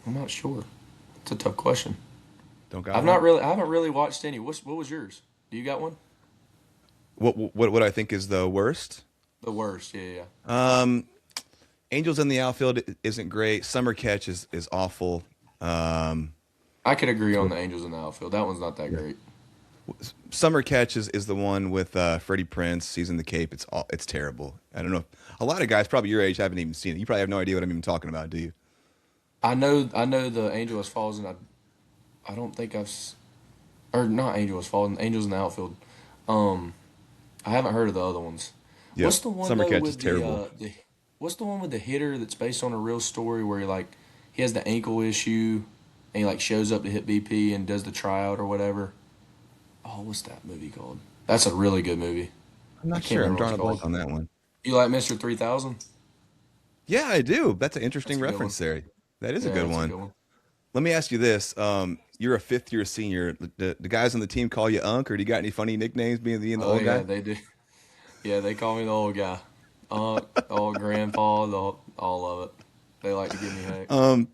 I'm not sure. It's a tough question. Don't got one. I haven't really watched any. What was yours? Do you got one? What I think is the worst? The worst, yeah, yeah. Um, Angels in the Outfield isn't great. Summer Catch is awful. Um, I could agree on the Angels in the outfield. That one's not that yeah. great. Summer Catch is the one with Freddie Prinze. He's in the Cape. It's terrible. I don't know. A lot of guys probably your age haven't even seen it. You probably have no idea what I'm even talking about, do you? I know the Angel has falls, and I don't think or not Angel has fallen. Angels in the outfield. Um, I haven't heard of the other ones. Yep. What's the one Summer though Catch is with terrible. the what's the one with the hitter that's based on a real story where he has the ankle issue and he like shows up to hit BP and does the tryout or whatever. Oh, what's that movie called? That's a really good movie. I'm I not can't sure. I'm remember what drawing it's a blank called. on that one. You like Mr. 3000? Yeah, I do. That's an That's interesting a good one. reference there. That is a Yeah, good that's a one. good one. Let me ask you this. You're a fifth year senior. The guys on the team call you Unc, or do you got any funny nicknames being the Oh old yeah, guy? they do. Yeah, they call me the old guy. Old grandpa, all of it. They like to give me heck. Um,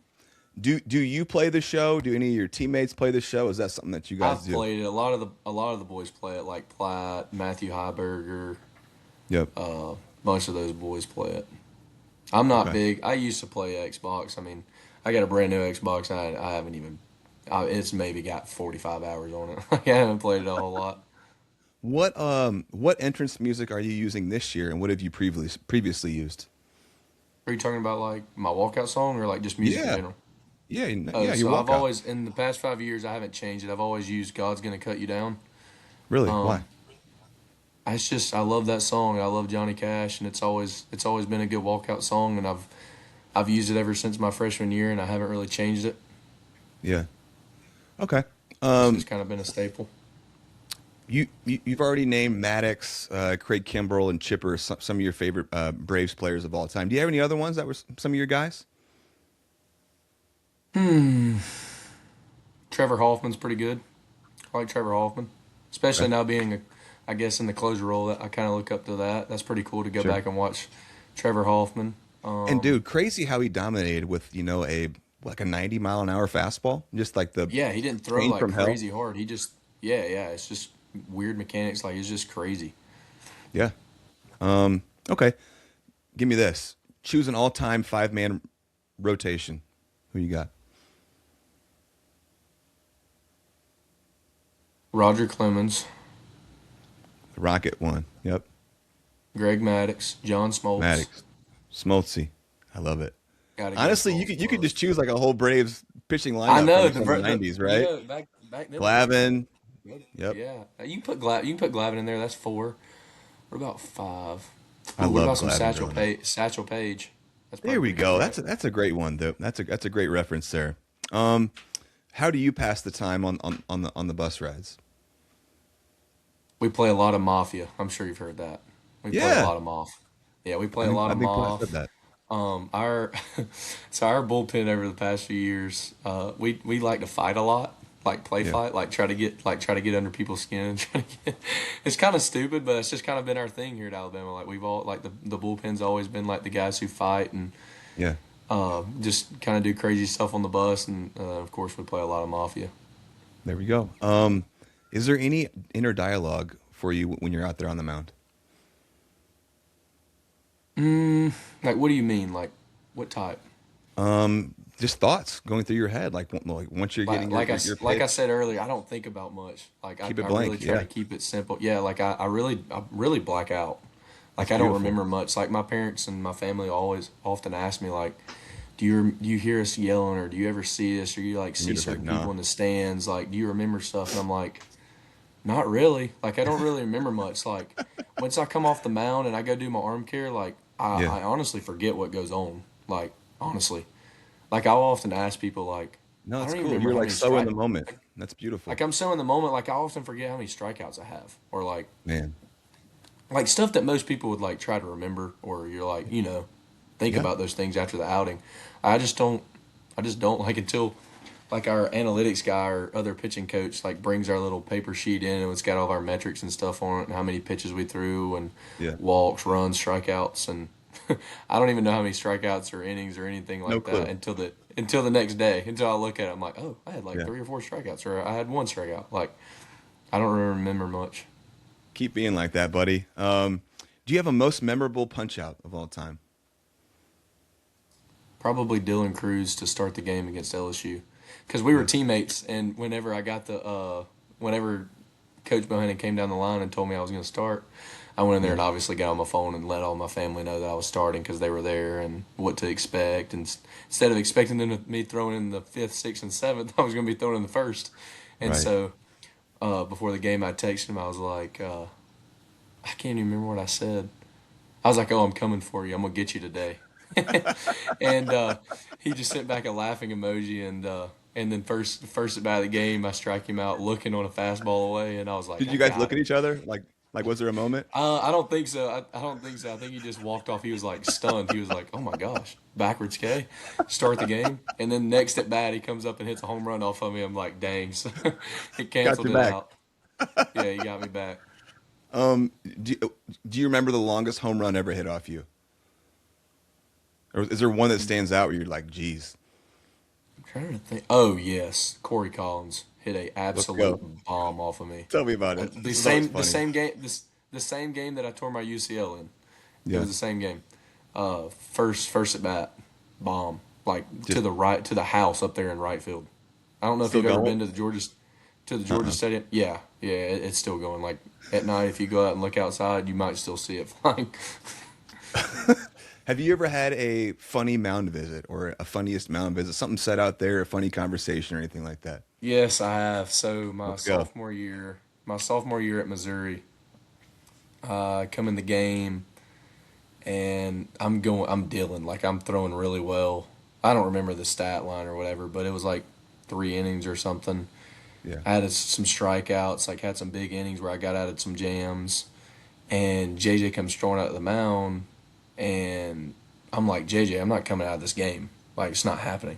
do you play the show? Do any of your teammates play the show? Is that something that you guys I've do? played it. A lot of the boys play it, like Platt, Matthew Heiberger, Yep. bunch of those boys play it. I'm not Okay. big. I used to play Xbox. I mean, I got a brand new Xbox, and I haven't even. It's maybe got 45 hours on it. I haven't played it a whole lot. What entrance music are you using this year, and what have you previously used? Are you talking about like my walkout song or like just music in Yeah, general? yeah, Oh, yeah. Your so I've walkout. always in the past 5 years I haven't changed it. I've always used "God's Gonna Cut You Down." Really? Why? Um, it's just I love that song. I love Johnny Cash, and it's always been a good walkout song, and I've used it ever since my freshman year, and I haven't really changed it. Yeah. Okay. It's Um, just kind of been a staple. you've already named Maddox, Craig Kimbrell, and Chipper, some of your favorite Braves players of all time. Do you have any other ones that were some of your guys? Hmm. Trevor Hoffman's pretty good. I like Trevor Hoffman, especially Okay. now being I guess in the closer role. That I kind of look up to that. That's pretty cool to go Sure. back and watch Trevor Hoffman. And dude, crazy how he dominated with a like a 90-mile-an-hour fastball, just like the Yeah, he didn't throw change like from hell. crazy hard. He just yeah. It's just weird mechanics. Like it's just crazy. Yeah. Okay. Give me this. Choose an all-time five-man rotation. Who you got? Roger Clemens, The Rocket one. Yep. Greg Maddux, John Smoltz. Maddox. Smoltzy. I love it. Got to give Honestly, Smoltz you could love. just choose like a whole Braves pitching I lineup know from the 90s, right? back then was pretty Glavine. good. Yep. Yeah, you can put Glavin in there. That's four. What about five? I Ooh, what love about some Glavine growing up. Satchel Page? That's There probably we pretty cool, go. right? That's a great one though. That's a great reference there. Um, how do you pass the time on the bus rides? We play a lot of Mafia. I'm sure you've heard that. We play a Yeah, lot of Moth. Yeah, we play I a think lot I of think Platt said Moth. that. Our so our bullpen over the past few years, we like to fight a lot, like play Yeah, fight, try to get under people's skin. And try to get, it's kind of stupid, but it's just kind of been our thing here at Alabama. Like we've all like the bullpen's always been like the guys who fight and yeah. just kind of do crazy stuff on the bus, and of course we play a lot of Mafia. There we go. Is there any inner dialogue for you when you're out there on the mound? Like what do you mean? Like what type? Just thoughts going through your head, like once you're getting your Like I pitch, said earlier, I don't think about much. Like keep it I really blank. try Yeah, to keep it simple. Yeah, like I really black out. Like that's I don't beautiful. remember much. Like my parents and my family always often ask me like, do you hear us yelling or do you ever see us or you like And you're see just like, certain nah. people in the stands? Like do you remember stuff? And I'm like, not really. Like I don't really remember much. Like once I come off the mound and I go do my arm care, like Yeah. I honestly forget what goes on. Like, honestly. Like, I'll often ask people, like, No, I it's don't even cool. remember You're how like many so in the strike. moment. Like, That's beautiful, like, I'm so in the moment, like, I often forget how many strikeouts I have. Or, man. like stuff that most people would, like, try to remember. Or you're like, think Yeah. about those things after the outing. I just don't, I just don't, like, until like our analytics guy or other pitching coach like brings our little paper sheet in and it's got all of our metrics and stuff on it and how many pitches we threw and Yeah. walks, runs, strikeouts, and I don't even know how many strikeouts or innings or anything No like that clue. until the next day until I look at it. I'm like, oh, I had like Yeah. 3 or 4 strikeouts or I had 1 strikeout. Like I don't really remember much. Keep being like that, buddy. Do you have a most memorable punch out of all time? Probably Dylan Cruz to start the game against LSU because we were Yeah. teammates and whenever Coach Bohannon came down the line and told me I was going to start, I went in there Yeah. and obviously got on my phone and let all my family know that I was starting because they were there and what to expect. And instead of expecting me throwing in the fifth, sixth, and seventh, I was going to be throwing in the first. And Right. so before the game, I texted him. I was like, I can't even remember what I said. I was like, "Oh, I'm coming for you. I'm gonna get you today." and he just sent back a laughing emoji and then first at bat of the game, I strike him out looking on a fastball away, and I was like, Did I you guys got look at him. each other? Like was there a moment? I don't think so. I don't think so. I think he just walked off. He was like stunned. He was like, "Oh my gosh, backwards K, start the game." And then next at bat, he comes up and hits a home run off of me. I'm like, "Dang!" So he Got canceled your it back. out. Yeah, he got me back. Do you remember the longest home run ever hit off you? Or is there one that stands out where you're like, geez, I'm trying to think. Oh yes, Corey Collins hit a let's absolute go. bomb off of me. Tell me about it. The This is always same the funny. same game the same game that I tore my UCL in. It Yeah. was the same game. First at bat, bomb like to Just the right to the house up there in right field. I don't know if still you've ever going? been to the Georgia Uh-uh. Stadium. Yeah, yeah, it's still going. Like at night, if you go out and look outside, you might still see it flying. Have you ever had a funny mound visit or a funniest mound visit? Something said out there, a funny conversation or anything like that? Yes, I have. So Let's go. my sophomore year at Missouri, I come in the game and I'm dealing like I'm throwing really well. I don't remember the stat line or whatever, but it was like 3 innings or something. Yeah. I had some strikeouts, like had some big innings where I got out of some jams, and JJ comes strolling out of the mound, and I'm like, JJ, I'm not coming out of this game. Like it's not happening.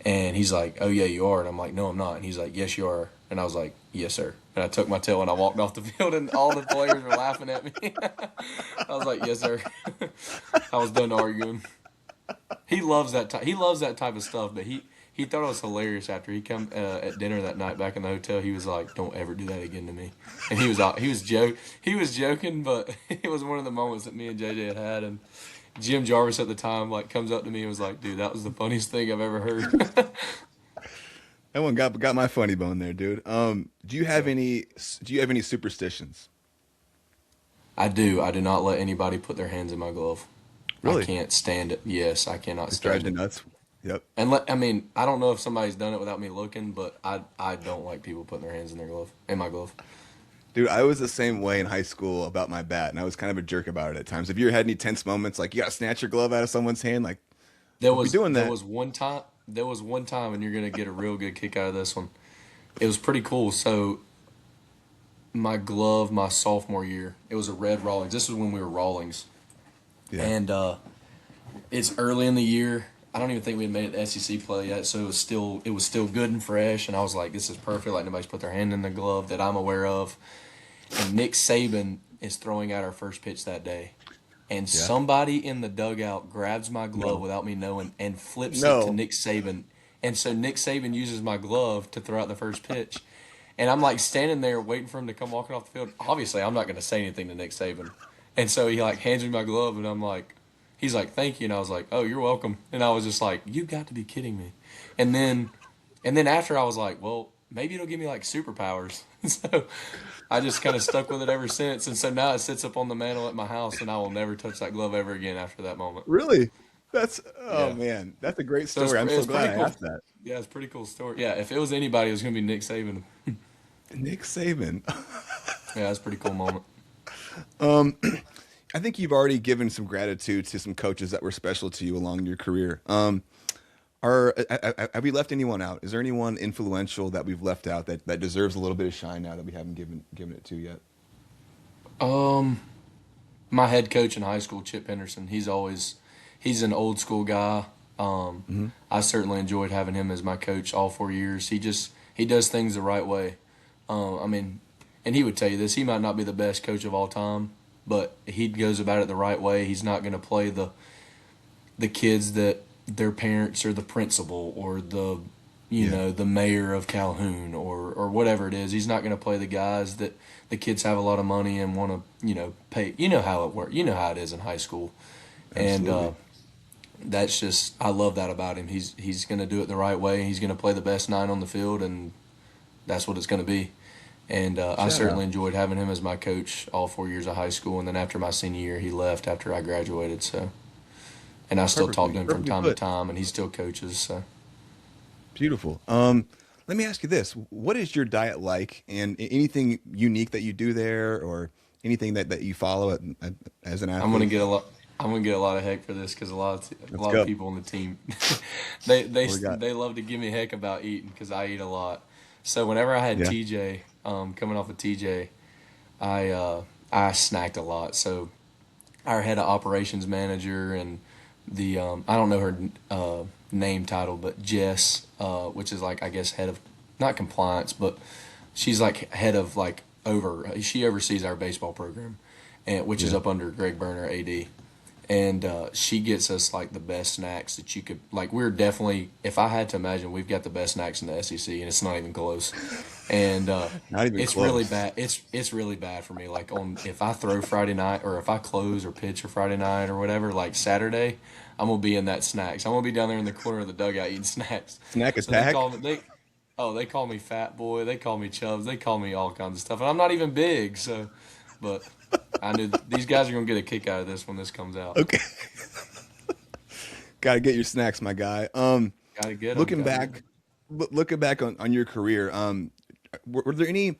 And he's like, "Oh yeah, you are." And I'm like, "No, I'm not." And he's like, "Yes, you are." And I was like, "Yes, sir." And I took my tail and I walked off the field, and all the players were laughing at me. I was like, "Yes, sir." I was done arguing. He loves that type. He loves that type of stuff. But he thought it was hilarious after he come at dinner that night back in the hotel. He was like, "Don't ever do that again to me." And he was joking, but it was one of the moments that me and JJ had had. And Jim Jarvis at the time like comes up to me and was like, "Dude, that was the funniest thing I've ever heard." That one got my funny bone there, dude. Yeah. Do you have any superstitions? I do. I do not let anybody put their hands in my glove. I Really? can't stand it. Yes, I cannot It drives stand you it. nuts. Yep. I mean, I don't know if somebody's done it without me looking, but I don't like people putting their hands in my glove. Dude, I was the same way in high school about my bat, and I was kind of a jerk about it at times. Have you ever had any tense moments like you gotta snatch your glove out of someone's hand? Like, don't be doing There that. was one time. There was one time, and you're gonna get a real good kick out of this one. It was pretty cool. So my glove, my sophomore year, it was a red Rawlings. This was when we were Rawlings, Yeah. and it's early in the year. I don't even think we had made it to SEC play yet, so it was still good and fresh. And I was like, this is perfect. Like nobody's put their hand in the glove that I'm aware of. And Nick Saban is throwing out our first pitch that day, and Yeah. somebody in the dugout grabs my glove No. without me knowing and flips it to No. Nick Saban. And so Nick Saban uses my glove to throw out the first pitch. And I'm like standing there waiting for him to come walking off the field. Obviously, I'm not going to say anything to Nick Saban. And so he like hands me my glove, and I'm like, he's like, "Thank you," and I was like, "Oh, you're welcome." And I was just like, "You got to be kidding me!" And then, and then after I was like, "Well, maybe it'll give me like superpowers." So I just kind of stuck with it ever since. And so now it sits up on the mantle at my house, and I will never touch that glove ever again after that moment. Really? That's oh Yeah. man, that's a great So story. I'm so it's glad pretty I cool. asked that. Yeah, it's a pretty cool story. Yeah, if it was anybody, it was gonna be Nick Saban. Nick Saban. Yeah, it's a pretty cool moment. I think you've already given some gratitude to some coaches that were special to you along your career. Have we left anyone out? Is there anyone influential that we've left out that deserves a little bit of shine now that we haven't given it to yet? Um, my head coach in high school, Chip Henderson, he's an old school guy. Hmm. I certainly enjoyed having him as my coach all 4 years. He does things the right way. I mean, and he would tell you this. He might not be the best coach of all time, but he goes about it the right way. He's not going to play the kids that their parents or the principal or the Yeah, the mayor of Calhoun or whatever it is. He's not going to play the guys that the kids have a lot of money and want to pay. You know how it works. You know how it is in high school, and absolutely. that's just I love that about him. He's going to do it the right way. He's going to play the best nine on the field, and that's what it's going to be. And I Shout out. certainly enjoyed having him as my coach all 4 years of high school. And then after my senior year, he left after I graduated. So, and I still talk to him from Perfectly time to put. time, and he still coaches. So, Beautiful. Let me ask you this: what is your diet like, and anything unique that you do there, or anything that you follow as an I'm gonna athlete? get a lot. I'm gonna get a lot of heck for this because a Let's lot of go. people on the team, they they What we got? they love to give me heck about eating because I eat a lot. So whenever I had Yeah. TJ, coming off of TJ, I snacked a lot. So our head of operations manager and the I don't know her name title, but Jess, which is like I guess head of not compliance, but she's like head of like she oversees our baseball program, and which is Yeah. up under Greg Burner AD, and she gets us like the best snacks that you could like. We're definitely, if I had to imagine, we've got the best snacks in the SEC, and it's not even close. And Not even it's really close. bad. It's really bad for me. Like on if I throw Friday night or if I close or pitch or Friday night or whatever, like Saturday, I'm gonna be in that snacks. I'm gonna be down there in the corner of the dugout eating snacks. Snack So they attack. call me they call me fat boy. They call me chubs. They call me all kinds of stuff, and I'm not even big. So, but I knew these guys are gonna get a kick out of this when this comes out. Okay. Got to get your snacks, my guy. Gotta get them. Looking Gotta get them. back, looking back on your career, were there any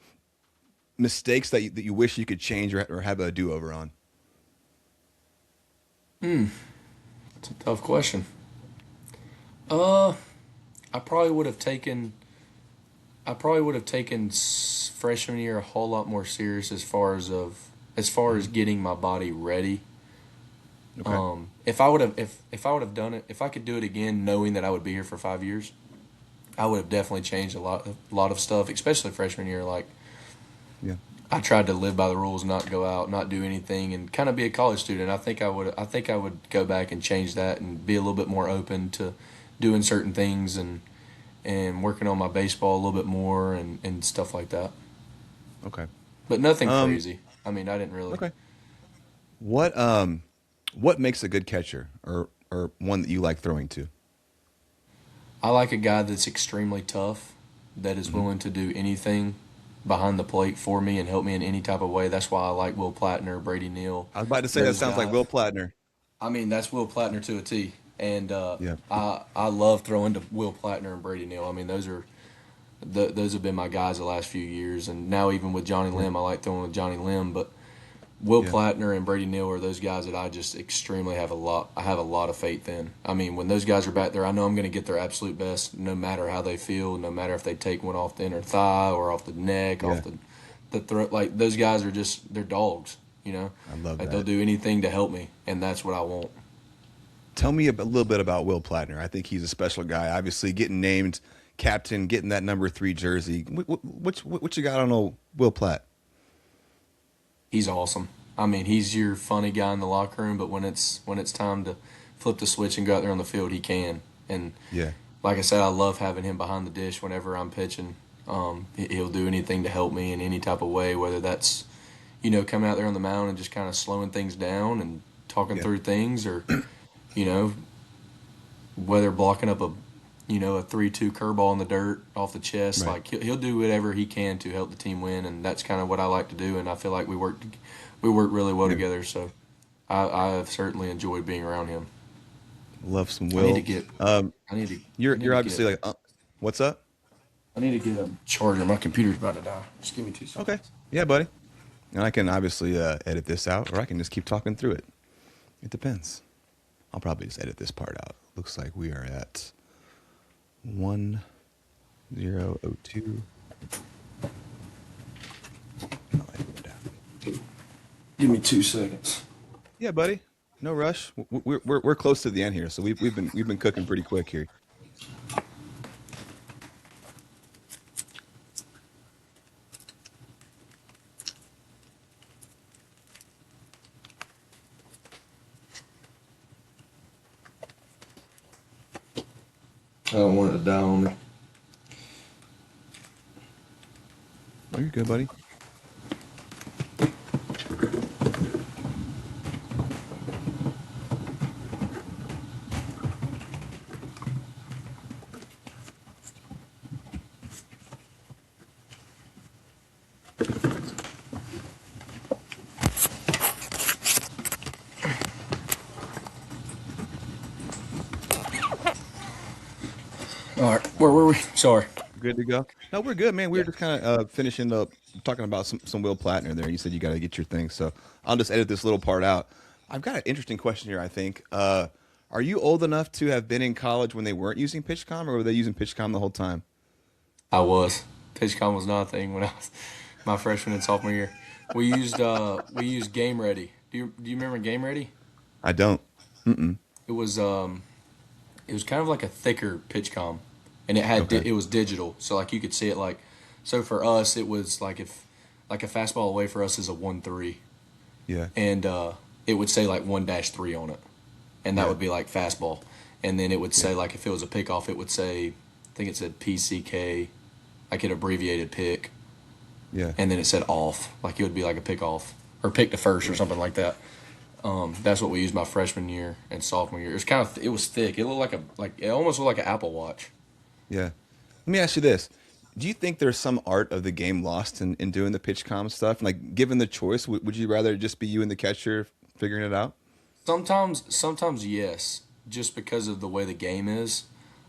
mistakes that you wish you could change or have a do over on? It's a tough question. Uh, I probably would have taken. I probably would have taken freshman year a whole lot more serious as far as Hmm. getting my body ready. Okay. If I would have done it, if I could do it again, knowing that I would be here for 5 years, I would have definitely changed a lot of stuff, especially freshman year. Like Yeah. I tried to live by the rules, not go out, not do anything, and kind of be a college student. I think I would go back and change that and be a little bit more open to doing certain things and working on my baseball a little bit more and stuff like that. Okay. But nothing Um. crazy. I mean, I didn't really. Okay. What what makes a good catcher or one that you like throwing to? I like a guy that's extremely tough, that is Hmm. willing to do anything behind the plate for me and help me in any type of way. That's why I like Will Plattner, Brady Neal, I was about to say that those sounds like guys. Will Platner. I mean, that's Will Plattner to a T. And Yeah. I love throwing to Will Plattner and Brady Neal. I mean, those have been my guys the last few years. And now even with Johnny Yeah. Lim, I like throwing with Johnny Lim. But Will Yeah. Plattner and Brady Neal are those guys that I just extremely have a lot. I have a lot of faith in. I mean, when those guys are back there, I know I'm going to get their absolute best, no matter how they feel, no matter if they take one off the inner thigh or off the neck, Yeah. off the throat. Like those guys are just they're dogs. You know, I love like they'll that. do anything to help me, and that's what I want. Tell me a little bit about Will Platner. I think he's a special guy. Obviously, getting named captain, getting that number 3 jersey. What you got on old Will Platt? He's awesome. I mean, he's your funny guy in the locker room, but when it's time to flip the switch and go out there on the field, he can. And Yeah. like I said, I love having him behind the dish whenever I'm pitching. He'll do anything to help me in any type of way, whether that's coming out there on the mound and just kind of slowing things down and talking Yeah. through things, or you know whether blocking up a 3-2 curveball in the dirt off the chest. Right. Like he'll do whatever he can to help the team win, and that's kind of what I like to do. And I feel like we work really well Yeah. together. So I have certainly enjoyed being around him. Love some I need to Will. get Um, I need to I need you're to obviously get like, what's up? I need to get a charger. My computer's about to die. Just give me two Okay. seconds. Yeah, buddy. And I can obviously edit this out, or I can just keep talking through it. It depends. I'll probably just edit this part out. Looks like we are at 1002. Give me 2 seconds. Yeah, buddy. No rush. We're close to the end here, so we've been cooking pretty quick here. I don't want it to die on me. Oh, you're good, buddy. All right, where were we? Sorry. Good to go. No, we're good, man. We were just kind of finishing up talking about some Will Platner there. You said you got to get your thing, so I'll just edit this little part out. I've got an interesting question here. I think. Are you old enough to have been in college when they weren't using PitchCom, or were they using PitchCom the whole time? I was. PitchCom was not a thing when I was my freshman and sophomore year. We used Game Ready. Do you remember Game Ready? I don't. Mm-mm. It was kind of like a thicker PitchCom, and it had Okay. it was digital, so like you could see it like. So for us, it was like if like a fastball away for us is a 1-3, Yeah. and it would say like 1-3 on it, and that Yeah. would be like fastball, and then it would Yeah. say like if it was a pickoff, it would say I think it said PCK, like an abbreviated pick, Yeah. and then it said off, like it would be like a pick off or pick to first or something like that. That's what we used my freshman year and sophomore year. It was it was thick. It looked like it almost looked like an Apple Watch. Yeah. Let me ask you this. Do you think there's some art of the game lost in doing the PitchCom stuff? Like, given the choice, would you rather just be you and the catcher figuring it out? Sometimes yes, just because of the way the game is.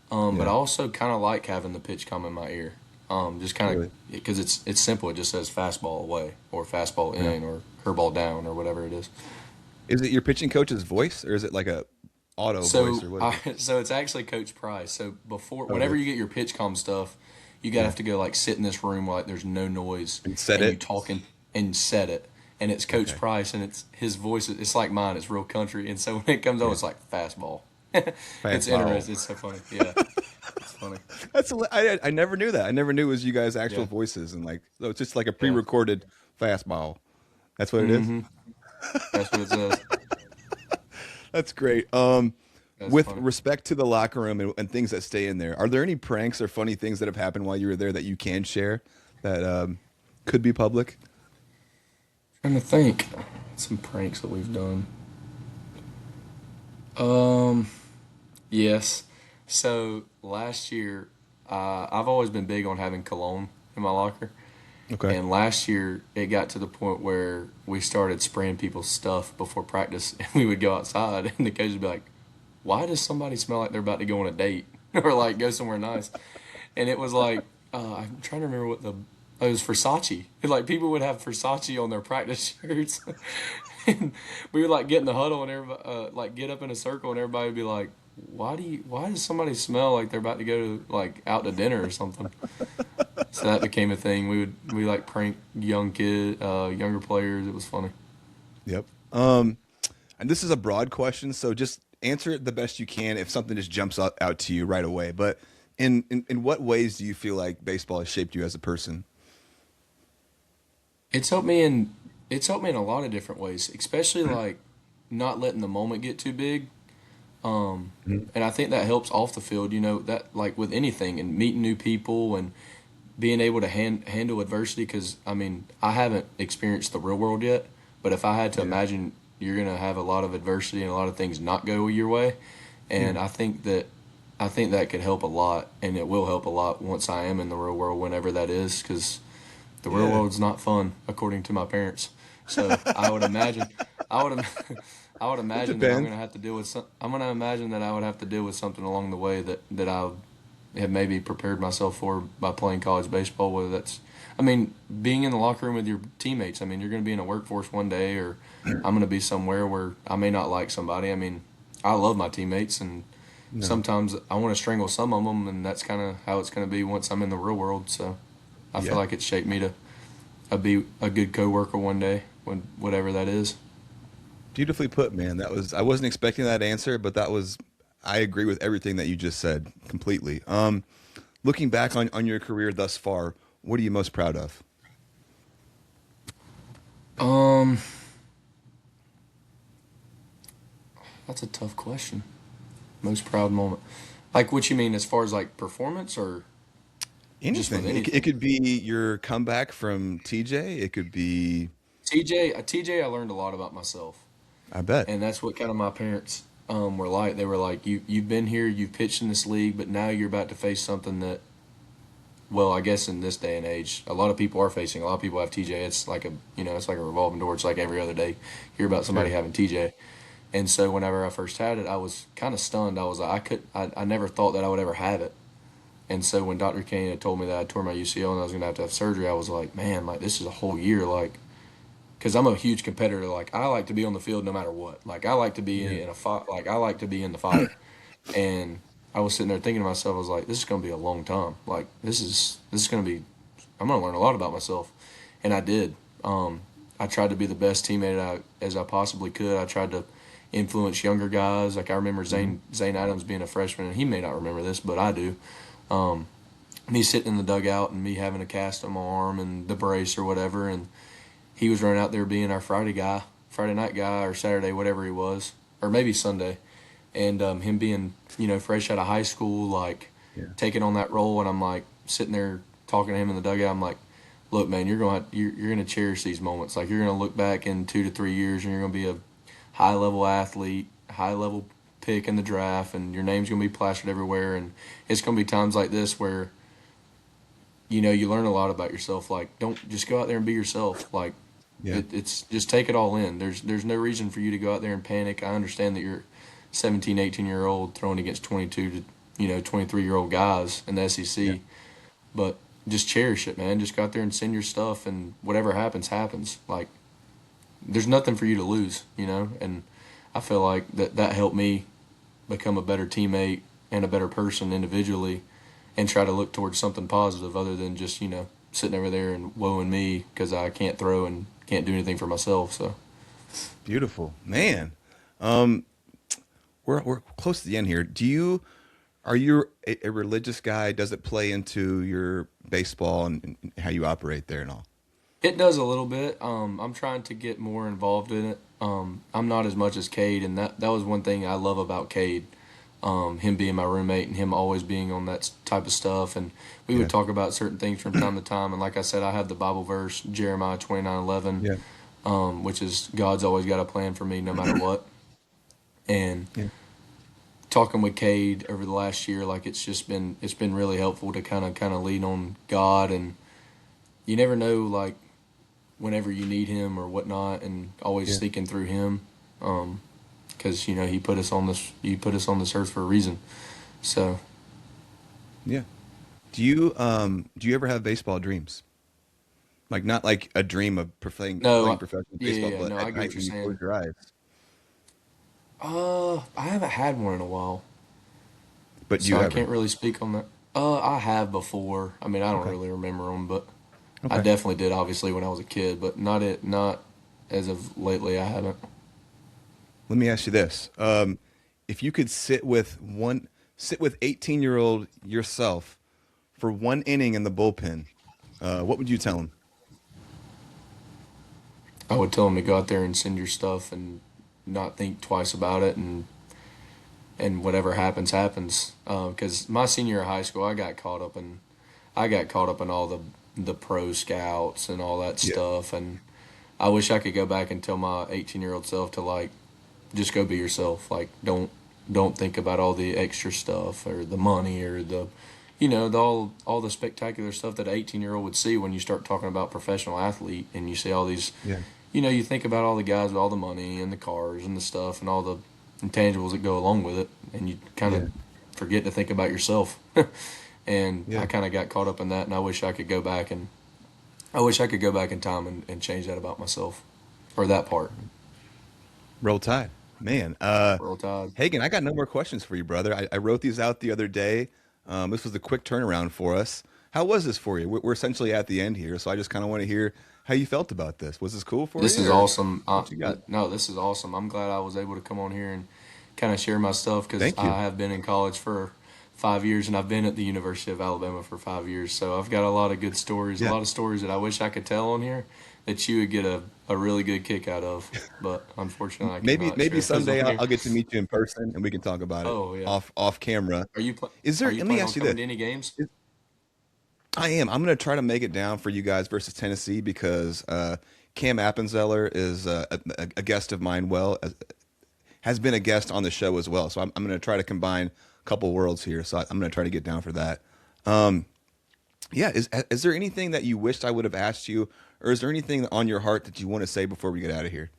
But I Yeah. also kind of like having the pitch come in my ear. Just kind Really? of because it's simple. It just says fastball away or fastball Yeah. in or curveball down or whatever it is. Is it your pitching coach's voice, or is it like a auto voice, So or what is I it? so it's actually Coach Price. So Oh, whenever good. you get your pitch com stuff, you gotta Yeah. have to go like sit in this room where like there's no noise And set and you it. talking and set it. And it's Coach Okay. Price and it's his voice. It's like mine. It's real country. And so when it comes on, Yeah. it's like fastball. It's Fastball. interesting. It's so funny. Yeah, it's funny. I never knew that. I never knew it was you guys' actual Yeah. voices, and like, so it's just like a Yeah. pre-recorded fastball. That's what it is. Mm-hmm. That's what it says. That's great. That's With funny. respect to the locker room and things that stay in there, are there any pranks or funny things that have happened while you were there that you can share that could be public? Trying to think. Some pranks that we've done. Um. Yes. So last year, I've always been big on having cologne in my locker. Okay. And last year, it got to the point where we started spraying people's stuff before practice, and we would go outside, and the coach would be like, "Why does somebody smell like they're about to go on a date or like go somewhere nice?" And it was like, I'm trying to remember what it was Versace. And, like people would have Versace on their practice shirts, and we would like get in the huddle and everybody like get up in a circle, and everybody would be like, Why does somebody smell like they're about to go to like out to dinner or something?" So that became a thing. We like prank younger players. It was funny. Yep. And this is a broad question, so just answer it the best you can if something just jumps out to you right away. But in what ways do you feel like baseball has shaped you as a person? It's helped me in it's helped me in a lot of different ways, especially like not letting the moment get too big. Mhm. And I think that helps off the field. You know that like with anything and meeting new people and being able to handle adversity. Because I mean I haven't experienced the real world yet, but if I had to Yeah. imagine, you're gonna have a lot of adversity and a lot of things not go your way. Yeah. And I think that could help a lot, and it will help a lot once I am in the real world, whenever that is, because the real Yeah. world's not fun, according to my parents. So I would imagine, I would, I would It imagine that I'm depends. gonna have to deal with some. I'm gonna imagine that I would have to deal with something along the way that I have maybe prepared myself for by playing college baseball. Whether that's, I mean, being in the locker room with your teammates. I mean, you're going to be in a workforce one day, or I'm going to be somewhere where I may not like somebody. I mean, I love my teammates, and No. sometimes I want to strangle some of them, and that's kind of how it's going to be once I'm in the real world. So I feel Yeah. like it's shaped me to be a good coworker one day, when whatever that is. Beautifully put, man. I wasn't expecting that answer, but I agree with everything that you just said completely. Looking back on your career thus far, what are you most proud of? Um, that's a tough question. Most proud moment. Like what you mean as far as like performance or just with Anything. It anything? could be your comeback from TJ. It could be, TJ, I learned a lot about myself, I bet. and that's what kind of my parents were like. They were like, you've been here, you've pitched in this league, but now you're about to face something that, well, I guess in this day and age, a lot of people are facing. A lot of people have TJ. It's like it's like a revolving door. It's like every other day, you hear about somebody Sure. having TJ. And so whenever I first had it, I was kind of stunned. I was like, I never thought that I would ever have it. And so when Dr. Kane had told me that I tore my UCL and I was going to have surgery, I was like, man, like this is a whole year, like, because I'm a huge competitor. Like I like to be on the field no matter what. Like I like to Yeah. be in a fight. Like I like to be in the fight. And I was sitting there thinking to myself, I was like, this is going to be a long time. Like this is going to be. I'm going to learn a lot about myself, and I did. I tried to be the best teammate as I possibly could. I tried to influence younger guys. Like I remember Hmm. Zane Adams being a freshman, and he may not remember this, but I do. Um, Me sitting in the dugout and me having a cast on my arm and the brace or whatever, and he was running out there being our Friday night guy or Saturday, whatever he was, or maybe Sunday, and him being fresh out of high school, like Yeah. taking on that role, and I'm like sitting there talking to him in the dugout. I'm like, look, man, you're gonna cherish these moments. Like you're gonna look back in 2 to 3 years, and you're gonna be a high level athlete, high level pick in the draft, and your name's gonna be plastered everywhere. And it's gonna be times like this where you learn a lot about yourself. Like don't just go out there and be yourself. Like Yeah. it's just take it all in. There's no reason for you to go out there and panic. I understand that you're 17, 18-year old throwing against 22 to 23-year-old guys in the Yeah. SEC, but just cherish it, man. Just go out there and send your stuff, and whatever happens, happens. Like there's nothing for you to lose. And I feel like that helped me become a better teammate and a better person individually, and try to look towards something positive other than just sitting over there and woeing me because I can't throw and can't do anything for myself. So Beautiful, man. Um, we're close to the end here. Are you a religious guy? Does it play into your baseball and how you operate there and all? it does a little bit. I'm trying to get more involved in it. I'm not as much as Cade, and that was one thing I love about Cade. Him being my roommate and him always being on that type of stuff, and we Yeah. would talk about certain things from time to time. And like I said, I have the Bible verse Jeremiah 29:11, Yeah. which is God's always got a plan for me no matter what. And Yeah. talking with Cade over the last year, like it's been really helpful to kind of lean on God, and you never know like whenever you need Him or whatnot, and always Yeah. seeking through Him, because He put us on this earth for a reason. So Yeah. Do you ever have baseball dreams? Like not like a dream of no, playing professional yeah, baseball, yeah, but no, I at get night what you're when you close saying. your eyes. I haven't had one in a while, But do so you I ever? can't really speak on that. I have before. I mean, I don't Okay. really remember them, but I Okay. definitely did. Obviously, when I was a kid, but not as of lately. I haven't. Let me ask you this: if you could sit with 18-year-old yourself for one inning in the bullpen, what would you tell him? I would tell them to go out there and send your stuff and not think twice about it, and whatever happens happens. Because my senior year of high school, I got caught up in all the pro scouts and all that Yeah. stuff, and I wish I could go back and tell my 18-year-old self to like just go be yourself. Like don't think about all the extra stuff or the money or all the spectacular stuff that an 18-year-old would see when you start talking about professional athlete, and you see all these. Yeah. You think about all the guys with all the money and the cars and the stuff and all the intangibles that go along with it, and you kind Yeah. of forget to think about yourself. and I kind of got caught up in that. And I wish I could go back in time and change that about myself, or that part. Roll Tide, man. Roll Tide. Hagen, I got no more questions for you, brother. I wrote these out the other day. This was a quick turnaround for us. How was this for you? We're essentially at the end here, so I just kind of want to hear how you felt about this. Was this cool for This you? is awesome. What you got? No, this is awesome. I'm glad I was able to come on here and kind of share my stuff, because Thank you. I have been in college for 5 years, and I've been at the University of Alabama for 5 years. So I've got a lot of good stories, a Yeah. lot of stories that I wish I could tell on here that you would get a really good kick out of. But unfortunately, I Maybe cannot maybe share those someday on I'll, here. I'll get to meet you in person and we can talk about it Oh yeah. off camera. Are you pl- Is are there? you Let me planning on ask you coming this. to any games? I am. I'm going to try to make it down for you guys versus Tennessee because Cam Appenzeller is a guest of mine. Has been a guest on the show as well. So I'm going to try to combine a couple worlds here. So I'm going to try to get down for that. Yeah. Is there anything that you wished I would have asked you, or is there anything on your heart that you want to say before we get out of here?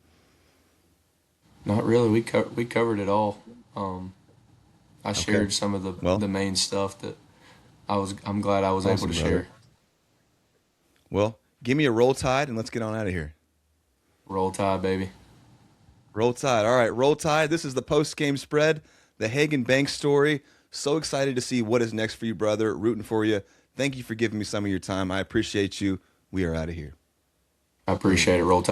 Not really. We covered it all. I Okay. shared some of Well, the main stuff that I'm glad I was able awesome, to brother. share. Well, give me a Roll Tide and let's get on out of here. Roll Tide, baby. Roll Tide. All right, Roll Tide. This is the post game spread, the Hagen Banks story. So excited to see what is next for you, brother. Rooting for you. Thank you for giving me some of your time. I appreciate you. We are out of here. I appreciate it. Roll Tide.